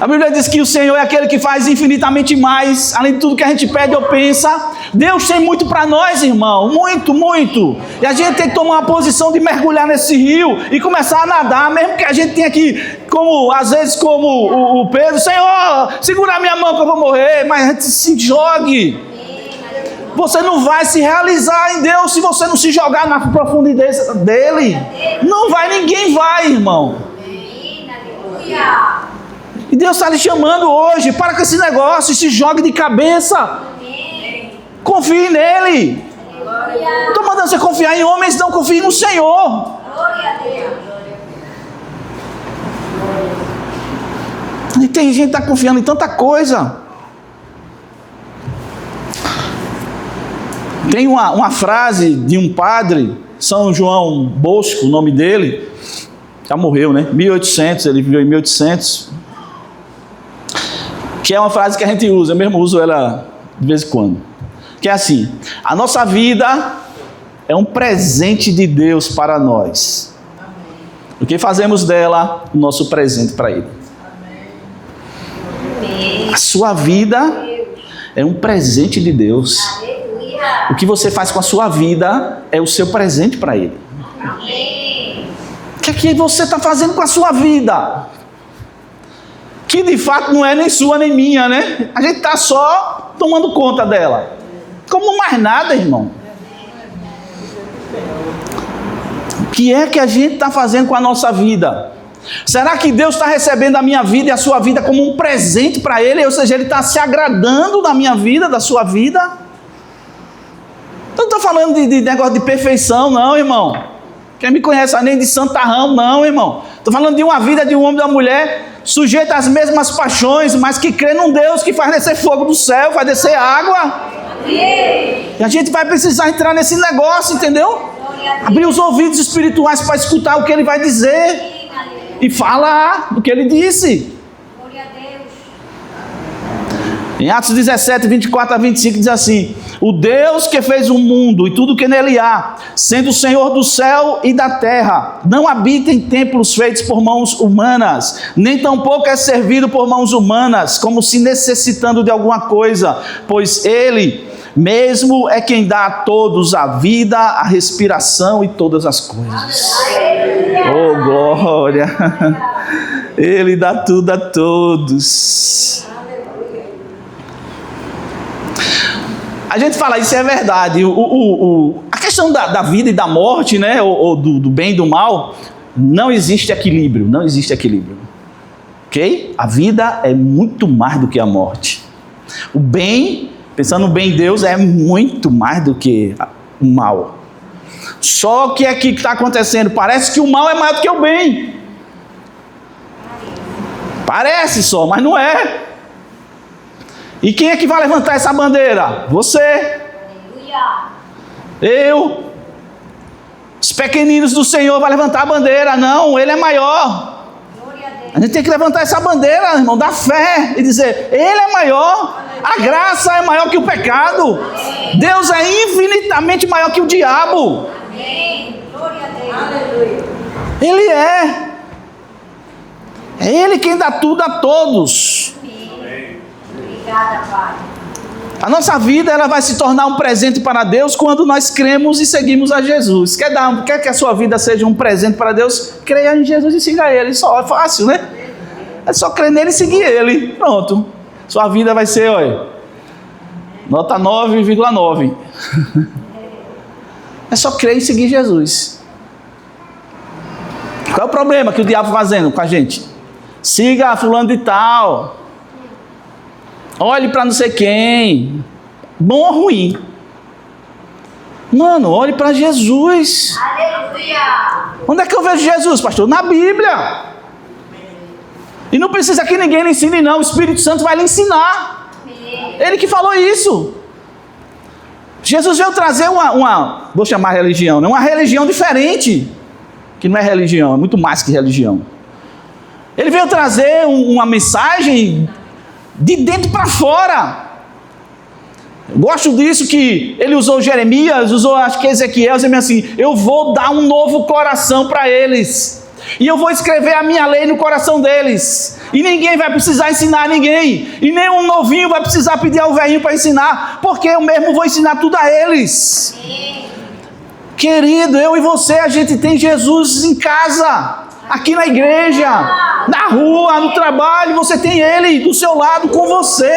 A Bíblia diz que o Senhor é aquele que faz infinitamente mais, além de tudo que a gente pede ou pensa. Deus tem muito para nós, irmão, muito. E a gente tem que tomar uma posição de mergulhar nesse rio e começar a nadar, mesmo que a gente tenha que, às vezes como o Pedro, Senhor, segura a minha mão que eu vou morrer, mas a gente se jogue. Você não vai se realizar em Deus se você não se jogar na profundidade dele. Não vai, ninguém vai, irmão. E Deus está lhe chamando hoje. Para com esse negócio e se jogue de cabeça. Confie nele. Estou mandando você confiar em homens, não confie no Senhor. E tem gente que está confiando em tanta coisa. Tem uma frase de um padre, São João Bosco, o nome dele, já morreu, né? 1800, ele viveu em 1800. Que é uma frase que a gente usa, eu mesmo uso ela de vez em quando. Que é assim: a nossa vida é um presente de Deus para nós. O que fazemos dela o nosso presente para Ele. A sua vida é um presente de Deus. O que você faz com a sua vida é o seu presente para Ele. O que é que você está fazendo com a sua vida? Que de fato não é nem sua nem minha, né? A gente está só tomando conta dela. Como mais nada, irmão. O que é que a gente está fazendo com a nossa vida? Será que Deus está recebendo a minha vida e a sua vida como um presente para Ele? Ou seja, Ele está se agradando da minha vida, da sua vida? Eu não estou falando de negócio de perfeição, não, irmão. Quem me conhece nem de santarrão, não, irmão. Estou falando de uma vida de um homem e de uma mulher sujeita às mesmas paixões, mas que crê num Deus que faz descer fogo do céu, faz descer água. E a gente vai precisar entrar nesse negócio, entendeu? Abrir os ouvidos espirituais para escutar o que Ele vai dizer. E falar o que Ele disse. Em Atos 17, 24 a 25 diz assim: o Deus que fez o mundo e tudo que nele há, sendo o Senhor do céu e da terra, não habita em templos feitos por mãos humanas, nem tampouco é servido por mãos humanas, como se necessitando de alguma coisa, pois Ele mesmo é quem dá a todos a vida, a respiração e todas as coisas. Oh, glória! Ele dá tudo a todos. A gente fala, isso é verdade. A questão da vida e da morte, né, ou do bem e do mal, não existe equilíbrio. Não existe equilíbrio. Ok? A vida é muito mais do que a morte. O bem, pensando no bem de Deus, é muito mais do que o mal. Só que aqui que está acontecendo, parece que o mal é maior do que o bem. Parece só, mas não é. E quem é que vai levantar essa bandeira? Você. Eu. Os pequeninos do Senhor vão levantar a bandeira. Não, Ele é maior. A gente tem que levantar essa bandeira, irmão, da fé. E dizer, Ele é maior. A graça é maior que o pecado. Deus é infinitamente maior que o diabo. Ele é. É Ele quem dá tudo a todos. A nossa vida ela vai se tornar um presente para Deus quando nós cremos e seguimos a Jesus. Quer que a sua vida seja um presente para Deus? Creia em Jesus e siga Ele. Só é fácil, né? É só crer nele e seguir Ele. Pronto. Sua vida vai ser, olha, nota 9,9. É só crer e seguir Jesus. Qual é o problema que o diabo está fazendo com a gente? Siga fulano de tal. Olhe para não sei quem. Bom ou ruim? Mano, olhe para Jesus. Aleluia. Onde é que eu vejo Jesus, pastor? Na Bíblia. E não precisa que ninguém lhe ensine, não. O Espírito Santo vai lhe ensinar. Ele que falou isso. Jesus veio trazer vou chamar religião, né? Uma religião diferente. Que não é religião, é muito mais que religião. Ele veio trazer uma mensagem de dentro para fora. Eu gosto disso que ele usou Jeremias, usou acho que Ezequiel, dizendo assim, eu vou dar um novo coração para eles. E eu vou escrever a minha lei no coração deles. E ninguém vai precisar ensinar a ninguém. E nenhum novinho vai precisar pedir ao velhinho para ensinar. Porque eu mesmo vou ensinar tudo a eles. Querido, eu e você, a gente tem Jesus em casa. Aqui na igreja. Na rua, no trabalho. Você tem Ele do seu lado com você.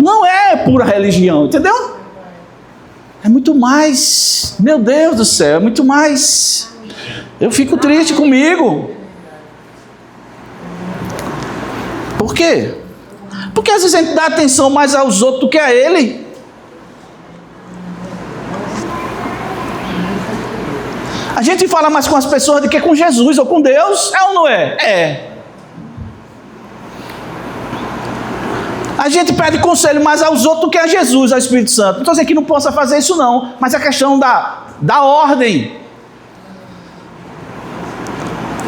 Não é pura religião, entendeu? É muito mais. Meu Deus do céu, é muito mais. Eu fico triste comigo. Por quê? Porque às vezes a gente dá atenção mais aos outros do que a Ele. A gente fala mais com as pessoas do que com Jesus ou com Deus, é ou não é? É. A gente pede conselho mais aos outros do que a Jesus, ao Espírito Santo. Não estou dizendo que não possa fazer isso não, mas a questão da ordem.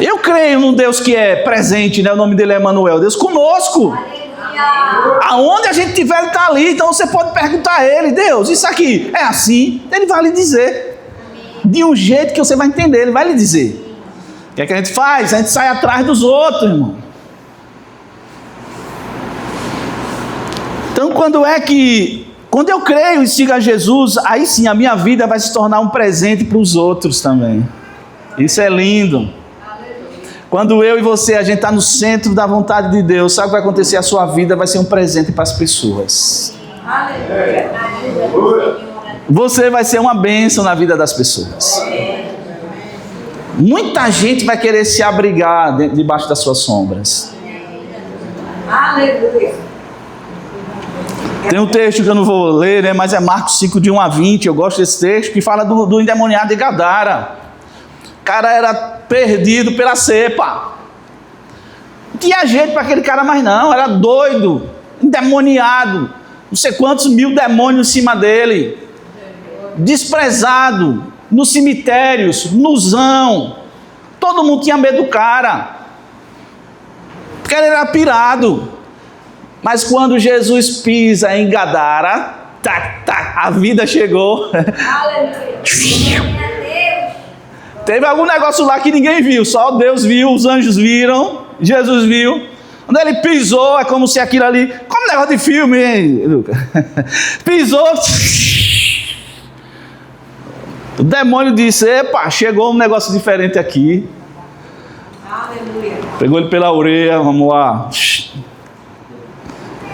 Eu creio num Deus que é presente, né? O nome dele é Emmanuel, Deus conosco. Aleluia. Aonde a gente estiver, ele está ali. Então você pode perguntar a ele: Deus, isso aqui é assim? Ele vai lhe dizer. De um jeito que você vai entender, ele vai lhe dizer. O que é que a gente faz? A gente sai atrás dos outros, irmão. Então quando eu creio e sigo a Jesus, aí sim a minha vida vai se tornar um presente para os outros também. Isso é lindo. Quando eu e você, a gente está no centro da vontade de Deus, sabe o que vai acontecer? A sua vida vai ser um presente para as pessoas. Você vai ser uma bênção na vida das pessoas. Muita gente vai querer se abrigar debaixo das suas sombras. Tem um texto que eu não vou ler, né, mas é Marcos 5, de 1 a 20. Eu gosto desse texto, que fala do endemoniado de Gadara. O cara era perdido pela cepa. Não tinha jeito para aquele cara mais não. Era doido, endemoniado. Não sei quantos mil demônios em cima dele. Desprezado. Nos cemitérios, nuzão. Todo mundo tinha medo do cara. Porque ele era pirado. Mas quando Jesus pisa em Gadara, a vida chegou. Teve algum negócio lá que ninguém viu, só Deus viu, os anjos viram, Jesus viu. Quando ele pisou, é como se aquilo ali, como negócio de filme, hein, Lucas? Pisou, o demônio disse: epa, chegou um negócio diferente aqui. Aleluia. Pegou ele pela orelha, vamos lá.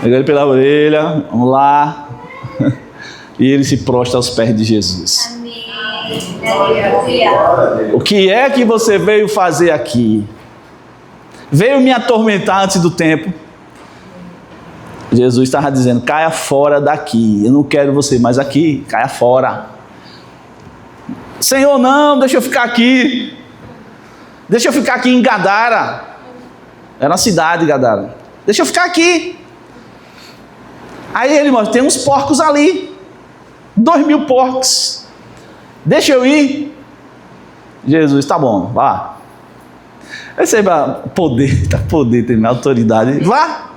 Pegou ele pela orelha, vamos lá. E ele se prostra aos pés de Jesus. O que é que você veio fazer aqui? Veio me atormentar antes do tempo? Jesus estava dizendo: caia fora daqui. Eu não quero você mais aqui. Caia fora. Senhor, não, deixa eu ficar aqui. Deixa eu ficar aqui em Gadara. Era uma cidade, Gadara. Deixa eu ficar aqui. Aí ele mostra: tem uns porcos ali. 2.000 porcos. Deixa eu ir. Jesus: tá bom, vá. Receba poder, tem autoridade. Vá.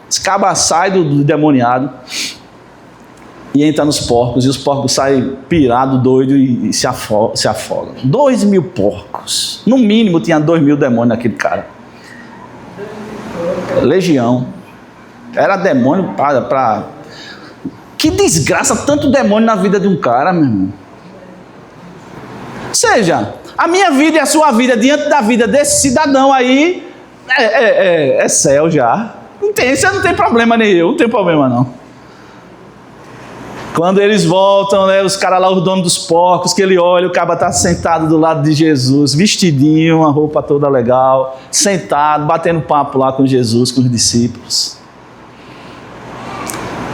Os cabas saem do demoniado e entra nos porcos. E os porcos saem pirados, doidos e se afogam. 2.000 porcos. No mínimo tinha 2.000 demônios naquele cara. Legião. Era demônio para... Que desgraça, tanto demônio na vida de um cara, meu irmão. Ou seja, a minha vida e a sua vida diante da vida desse cidadão aí é céu já. Você não tem problema nem eu, não tem problema não. Quando eles voltam, né, os caras lá, os donos dos porcos, que ele olha, o cara está sentado do lado de Jesus, vestidinho, uma roupa toda legal, sentado, batendo papo lá com Jesus, com os discípulos.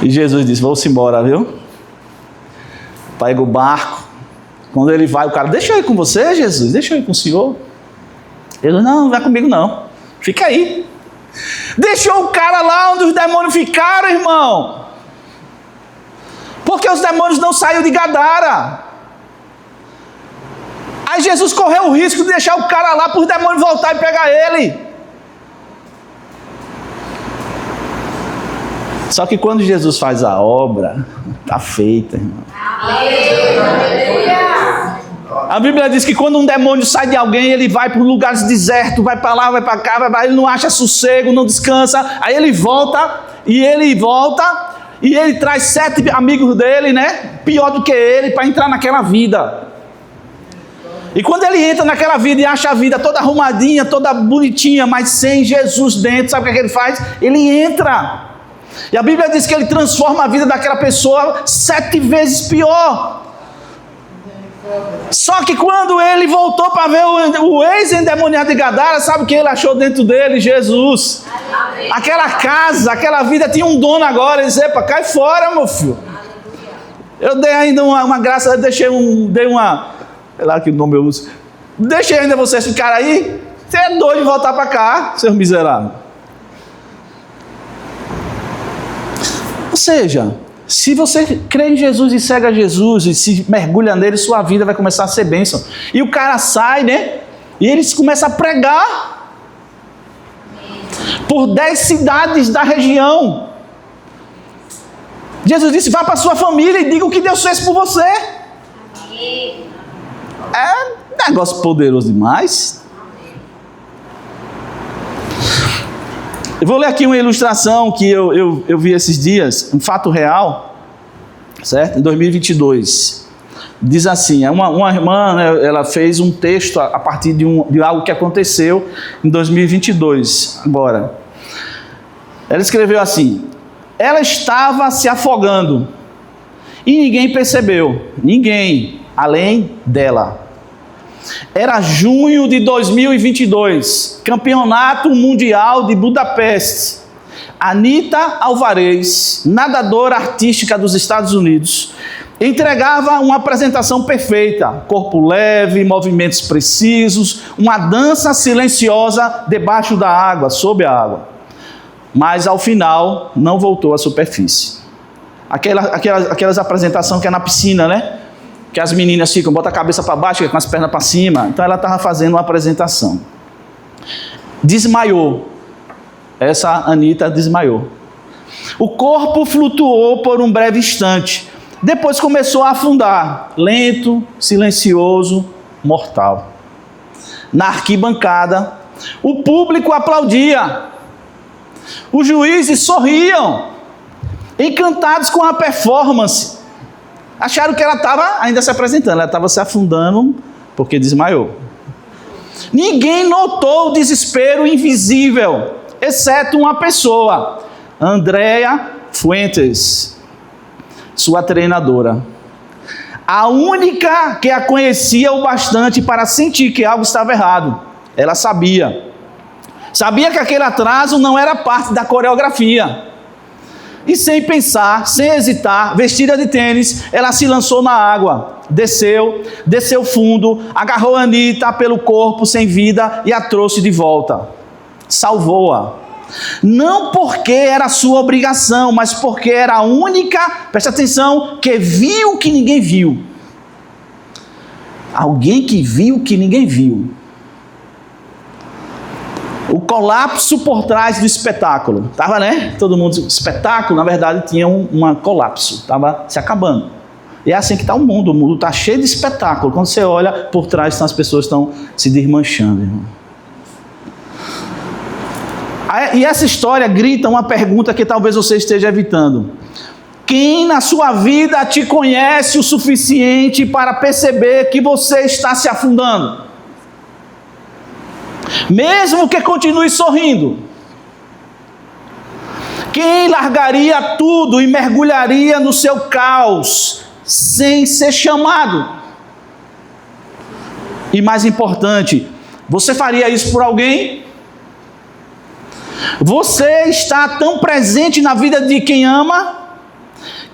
E Jesus disse: vou-se embora, viu? Pega o barco. Quando ele vai, o cara: deixa eu ir com você, Jesus, deixa eu ir com o senhor. Ele: não vai comigo não, fica aí. Deixou o cara lá onde os demônios ficaram, irmão. Porque os demônios não saíram de Gadara. Aí Jesus correu o risco de deixar o cara lá para os demônios voltar e pegar ele. Só que quando Jesus faz a obra, está feita, irmão. A Bíblia diz que quando um demônio sai de alguém, ele vai para lugares desertos, vai para lá, vai para cá, ele não acha sossego, não descansa. Aí ele volta e ele traz 7 amigos dele, né? Pior do que ele, para entrar naquela vida. E quando ele entra naquela vida e acha a vida toda arrumadinha, toda bonitinha, mas sem Jesus dentro, sabe o que ele faz? Ele entra. E a Bíblia diz que ele transforma a vida daquela pessoa 7 vezes pior. Só que quando ele voltou para ver o ex-endemoniado de Gadara, sabe o que ele achou dentro dele? Jesus. Aquela casa, aquela vida tinha um dono agora. Ele disse: epa, cai fora, meu filho. Eu dei ainda uma graça, dei uma, sei lá que nome eu uso, Deixei ainda vocês ficarem aí. Você é doido de voltar para cá, seu miserável. Ou seja, se você crê em Jesus e segue a Jesus e se mergulha nele, sua vida vai começar a ser bênção. E o cara sai, né? E eles começam a pregar por 10 cidades da região. Jesus disse, vá para sua família e diga o que Deus fez por você. É um negócio poderoso demais. Eu vou ler aqui uma ilustração que eu vi esses dias, um fato real, certo? Em 2022. Diz assim, uma irmã, né, ela fez um texto a partir de algo que aconteceu em 2022, agora. Ela escreveu assim, ela estava se afogando e ninguém percebeu, ninguém, além dela. Era junho de 2022, Campeonato Mundial de Budapeste. Anita Alvarez, nadadora artística dos Estados Unidos, entregava uma apresentação perfeita, corpo leve, movimentos precisos, uma dança silenciosa debaixo da água, sob a água. Mas ao final não voltou à superfície. Aquelas apresentações que é na piscina, né? Que as meninas ficam, botam a cabeça para baixo, com as pernas para cima. Então ela estava fazendo uma apresentação. Desmaiou. Essa Anita desmaiou. O corpo flutuou por um breve instante. Depois começou a afundar. Lento, silencioso, mortal. Na arquibancada, o público aplaudia. Os juízes sorriam, encantados com a performance. Acharam que ela estava ainda se apresentando, ela estava se afundando porque desmaiou. Ninguém notou o desespero invisível, exceto uma pessoa, Andrea Fuentes, sua treinadora. A única que a conhecia o bastante para sentir que algo estava errado. Ela sabia. Sabia que aquele atraso não era parte da coreografia. E sem pensar, sem hesitar, vestida de tênis, ela se lançou na água. Desceu fundo, agarrou a Anita pelo corpo sem vida e a trouxe de volta. Salvou-a. Não porque era sua obrigação, mas porque era a única, presta atenção, que viu o que ninguém viu. Alguém que viu o que ninguém viu. O colapso por trás do espetáculo. Estava, né? Todo mundo... Espetáculo, na verdade, tinha um colapso. Estava se acabando. E é assim que está o mundo. O mundo está cheio de espetáculo. Quando você olha por trás, então as pessoas estão se desmanchando, irmão. E essa história grita uma pergunta que talvez você esteja evitando. Quem na sua vida te conhece o suficiente para perceber que você está se afundando? Mesmo que continue sorrindo. Quem largaria tudo e mergulharia no seu caos sem ser chamado? E mais importante, você faria isso por alguém? Você está tão presente na vida de quem ama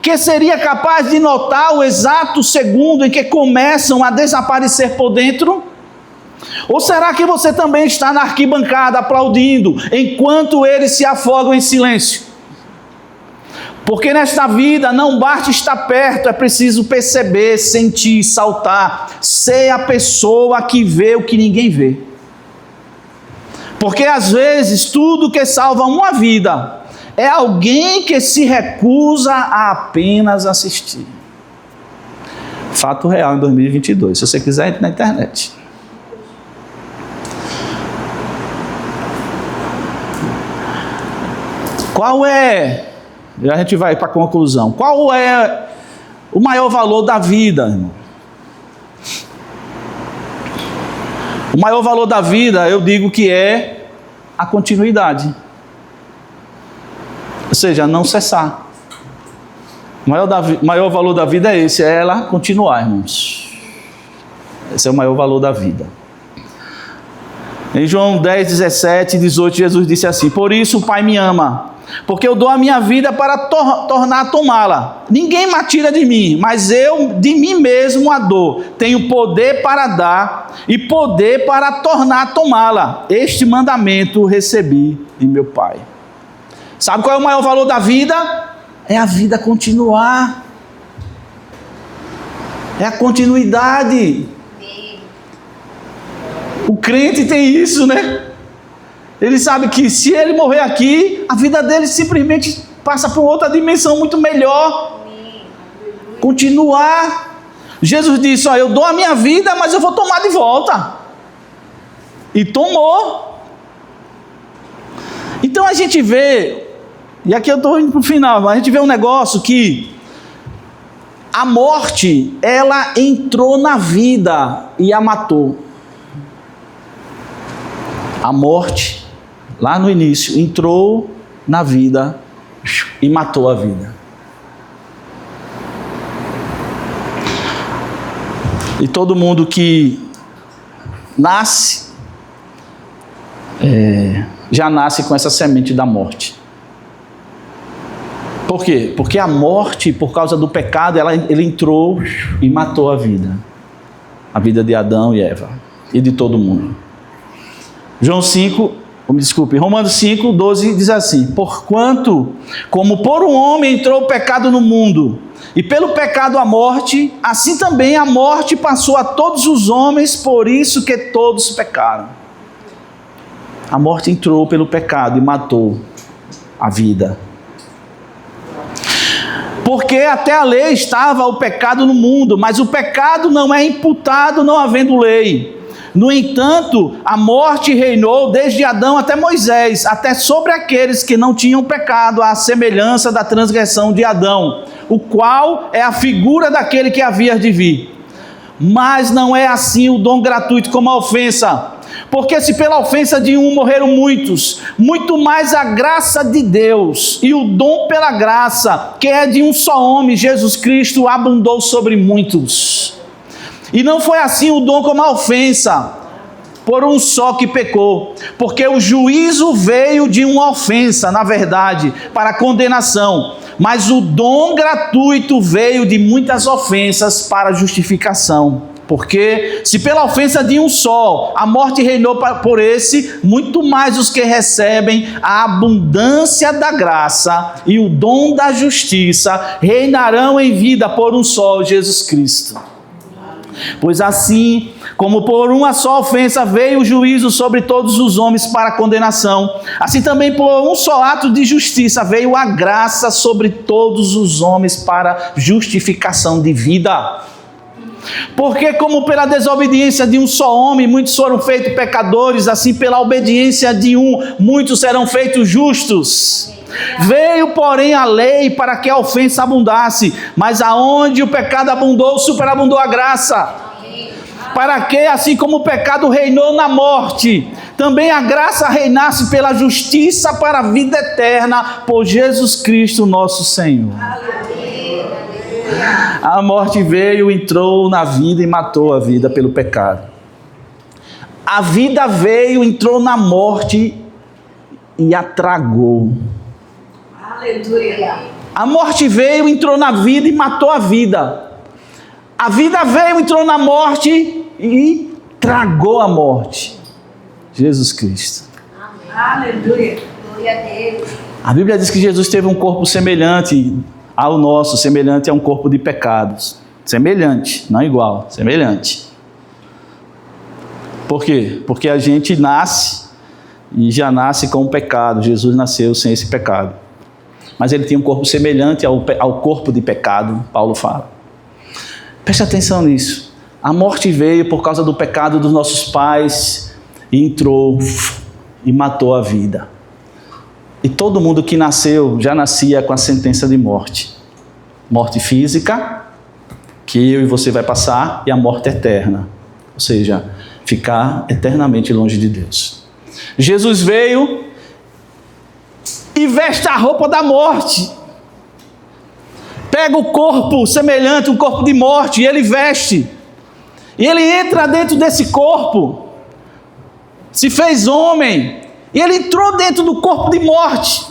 que seria capaz de notar o exato segundo em que começam a desaparecer por dentro? Ou será que você também está na arquibancada aplaudindo enquanto eles se afogam em silêncio? Porque nesta vida não basta estar perto, é preciso perceber, sentir, saltar, ser a pessoa que vê o que ninguém vê. Porque às vezes tudo que salva uma vida é alguém que se recusa a apenas assistir. Fato real em 2022. Se você quiser, entre na internet. Qual é, e a gente vai para a conclusão, qual é o maior valor da vida, irmão? O maior valor da vida, eu digo que é a continuidade. Ou seja, não cessar. O maior valor da vida é esse, é ela continuar, irmãos. Esse é o maior valor da vida. Em João 10, 17 e 18, Jesus disse assim: por isso o Pai me ama, porque eu dou a minha vida para tornar a tomá-la. Ninguém me tira de mim, mas eu de mim mesmo a dou. Tenho poder para dar e poder para tornar a tomá-la. Este mandamento recebi de meu Pai. Sabe qual é o maior valor da vida? É a vida continuar. É a continuidade. O crente tem isso, né? Ele sabe que se ele morrer aqui, a vida dele simplesmente passa por outra dimensão muito melhor. Continuar. Jesus disse, eu dou a minha vida, mas eu vou tomar de volta. E tomou. Então a gente vê, e aqui eu estou indo para o final, mas a gente vê um negócio que a morte, ela entrou na vida e a matou. A morte, lá no início, entrou na vida e matou a vida. E todo mundo que nasce, já nasce com essa semente da morte. Por quê? Porque a morte, por causa do pecado, ele entrou e matou a vida. A vida de Adão e Eva. E de todo mundo. Romanos 5, 12 diz assim: porquanto, como por um homem entrou o pecado no mundo, e pelo pecado a morte, assim também a morte passou a todos os homens, por isso que todos pecaram. A morte entrou pelo pecado e matou a vida. Porque até a lei estava o pecado no mundo, mas o pecado não é imputado não havendo lei. No entanto, a morte reinou desde Adão até Moisés, até sobre aqueles que não tinham pecado, à semelhança da transgressão de Adão, o qual é a figura daquele que havia de vir. Mas não é assim o dom gratuito como a ofensa. Porque se pela ofensa de um morreram muitos, muito mais a graça de Deus e o dom pela graça, que é de um só homem, Jesus Cristo, abundou sobre muitos. E não foi assim o dom como a ofensa, por um só que pecou, porque o juízo veio de uma ofensa, na verdade, para condenação, mas o dom gratuito veio de muitas ofensas para justificação. Porque se pela ofensa de um só a morte reinou por esse, muito mais os que recebem a abundância da graça e o dom da justiça reinarão em vida por um só, Jesus Cristo. Pois assim, como por uma só ofensa veio o juízo sobre todos os homens para condenação, assim também por um só ato de justiça veio a graça sobre todos os homens para justificação de vida. Porque como pela desobediência de um só homem muitos foram feitos pecadores, assim pela obediência de um muitos serão feitos justos. Veio, porém, a lei para que a ofensa abundasse, mas aonde o pecado abundou, superabundou a graça. Para que, assim como o pecado reinou na morte, também a graça reinasse pela justiça para a vida eterna, por Jesus Cristo nosso Senhor. A morte veio, entrou na vida e matou a vida pelo pecado. A vida veio, entrou na morte e a tragou. Aleluia. A morte veio, entrou na vida e matou a vida. A vida veio, entrou na morte e tragou a morte. Jesus Cristo. Aleluia. Glória a Deus. A Bíblia diz que Jesus teve um corpo semelhante ao nosso, semelhante a um corpo de pecados. Semelhante, não igual, semelhante. Por quê? Porque a gente nasce e já nasce com o pecado. Jesus nasceu sem esse pecado. Mas ele tinha um corpo semelhante ao corpo de pecado, Paulo fala. Preste atenção nisso. A morte veio por causa do pecado dos nossos pais e entrou e matou a vida. E todo mundo que nasceu já nascia com a sentença de morte. Morte física, que eu e você vai passar, e a morte eterna. Ou seja, ficar eternamente longe de Deus. Jesus veio e veste a roupa da morte. Pega o corpo semelhante, um corpo de morte, e ele veste. E ele entra dentro desse corpo. Se fez homem. E ele entrou dentro do corpo de morte.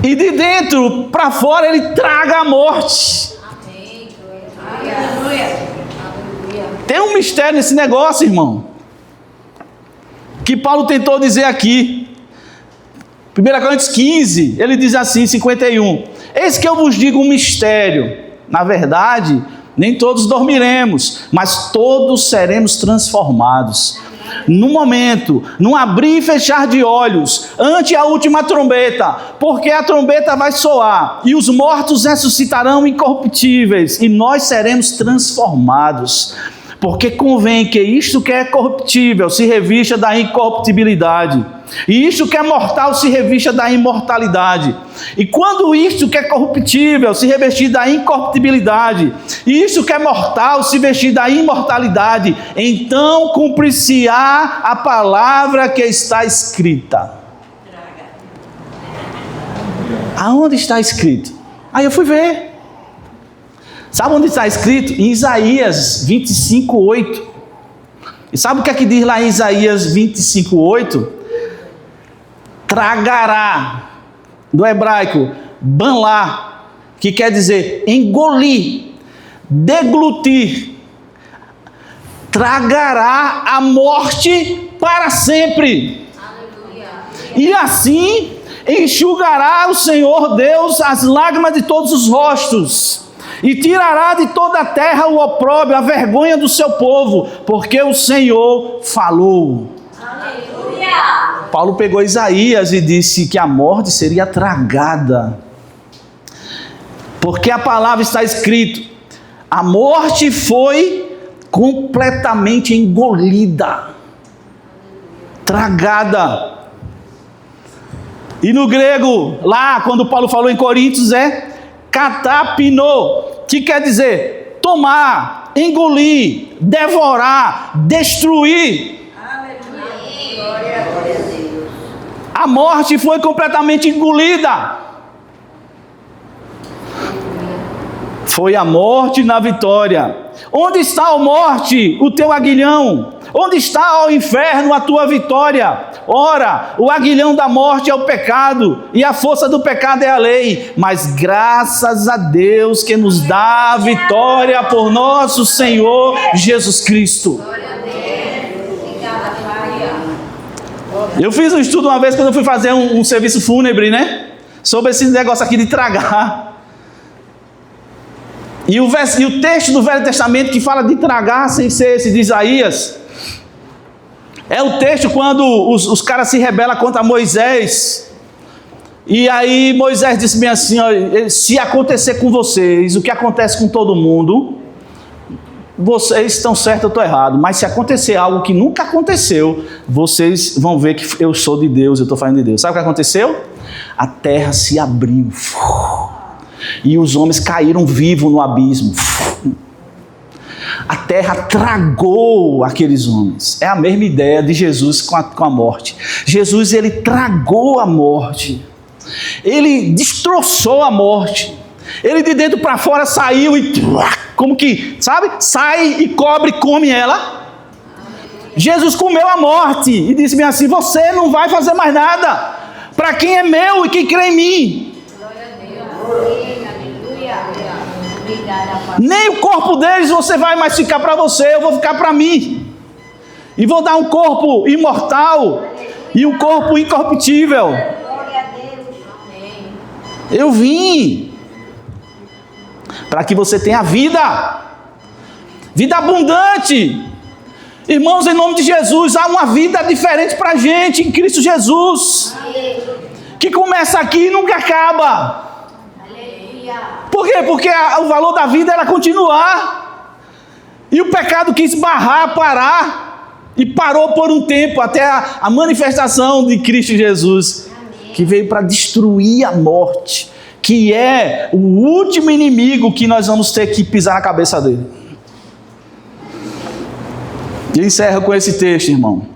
E de dentro para fora ele traga a morte. Amém. Aleluia. Tem um mistério nesse negócio, irmão, que Paulo tentou dizer aqui. 1 Coríntios 15, ele diz assim, 51. Eis que eu vos digo um mistério. Na verdade, nem todos dormiremos, mas todos seremos transformados. No momento, num abrir e fechar de olhos, ante a última trombeta, porque a trombeta vai soar, e os mortos ressuscitarão incorruptíveis, e nós seremos transformados. Porque convém que isto que é corruptível se revista da incorruptibilidade, e isto que é mortal se revista da imortalidade. E quando isto que é corruptível se revestir da incorruptibilidade, e isto que é mortal se vestir da imortalidade, então cumprir-se-á a palavra que está escrita. Aonde está escrito? Aí eu fui ver. Sabe onde está escrito? Em Isaías 25:8. E sabe o que é que diz lá em Isaías 25:8? Tragará, do hebraico, banlá, que quer dizer engolir, deglutir. Tragará a morte para sempre. Aleluia. E assim enxugará o Senhor Deus as lágrimas de todos os rostos. E tirará de toda a terra o opróbrio, a vergonha do seu povo, porque o Senhor falou. Aleluia. Paulo pegou Isaías e disse que a morte seria tragada. Porque a palavra está escrito, a morte foi completamente engolida, tragada. E no grego, lá quando Paulo falou em Coríntios, é katapino, que quer dizer tomar, engolir, devorar, destruir. Aleluia. Glória a Deus. A morte foi completamente engolida. Foi a morte na vitória. Onde está, ó morte, o teu aguilhão? Onde está, ó inferno, a tua vitória? Ora, o aguilhão da morte é o pecado, e a força do pecado é a lei. Mas graças a Deus que nos dá a vitória por nosso Senhor Jesus Cristo. Glória a Deus. Obrigada, Pai. Eu fiz um estudo uma vez quando eu fui fazer um serviço fúnebre, né? Sobre esse negócio aqui de tragar. E o texto do Velho Testamento que fala de tragar sem ser esse de Isaías, é o texto quando os caras se rebelam contra Moisés. E aí Moisés disse bem assim, ó, se acontecer com vocês o que acontece com todo mundo, vocês estão certos, eu estou errado. Mas se acontecer algo que nunca aconteceu, vocês vão ver que eu sou de Deus, eu estou falando de Deus. Sabe o que aconteceu? A terra se abriu. E os homens caíram vivos no abismo. A terra tragou aqueles homens. É a mesma ideia de Jesus com a morte. Jesus, ele tragou a morte. Ele destroçou a morte. Ele de dentro para fora saiu e, como que, sabe? Sai e cobre e come ela. Jesus comeu a morte e disse-me assim, você não vai fazer mais nada. Para quem é meu e quem crê em mim. Nem o corpo deles você vai mais ficar para você, eu vou ficar para mim. E vou dar um corpo imortal e um corpo incorruptível. Eu vim para que você tenha vida abundante. Irmãos, em nome de Jesus, há uma vida diferente para a gente em Cristo Jesus, que começa aqui e nunca acaba. Por quê? Porque o valor da vida era continuar. E o pecado quis barrar, parar. E parou por um tempo, até a manifestação de Cristo Jesus. Amém. Que veio para destruir a morte. Que é o último inimigo que nós vamos ter que pisar na cabeça dele. E encerro com esse texto, irmão.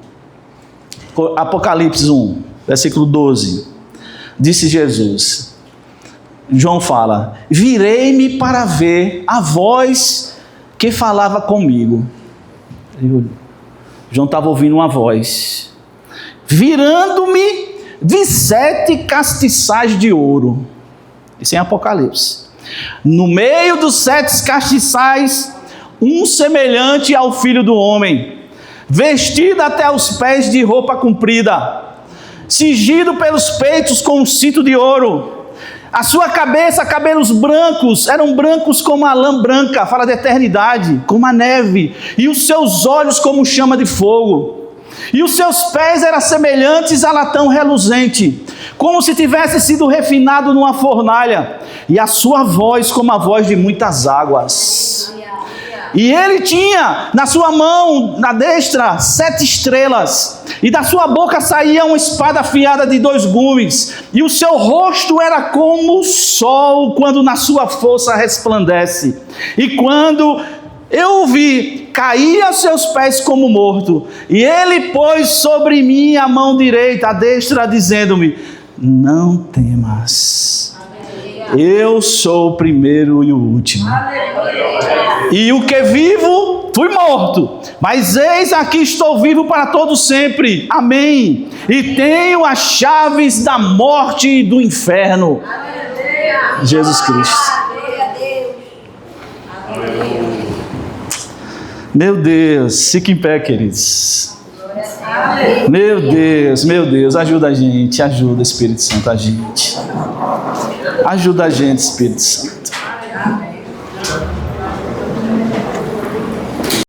Apocalipse 1, versículo 12. Disse Jesus... João fala, virei-me para ver a voz que falava comigo. João estava ouvindo uma voz. Virando-me, de 7 castiçais de ouro. Isso é em Apocalipse. No meio dos 7 castiçais, um semelhante ao Filho do Homem, vestido até os pés de roupa comprida, cingido pelos peitos com um cinto de ouro. A sua cabeça, cabelos brancos, eram brancos como a lã branca, fala da eternidade, como a neve, e os seus olhos como chama de fogo. E os seus pés eram semelhantes a latão reluzente, como se tivesse sido refinado numa fornalha, e a sua voz como a voz de muitas águas. E ele tinha na sua mão, na destra, 7 estrelas, e da sua boca saía uma espada afiada de 2 gumes, e o seu rosto era como o sol quando na sua força resplandece. E quando eu o vi, caí a seus pés como morto, e ele pôs sobre mim a mão direita, a destra, dizendo-me: não temas, eu sou o primeiro e o último. E o que vivo, fui morto, mas eis aqui estou vivo para todo sempre. Amém. E tenho as chaves da morte e do inferno. Jesus Cristo. Meu Deus, fique em pé, queridos. Meu Deus, ajuda a gente, ajuda, Espírito Santo, a gente. Ajuda a gente, Espírito Santo.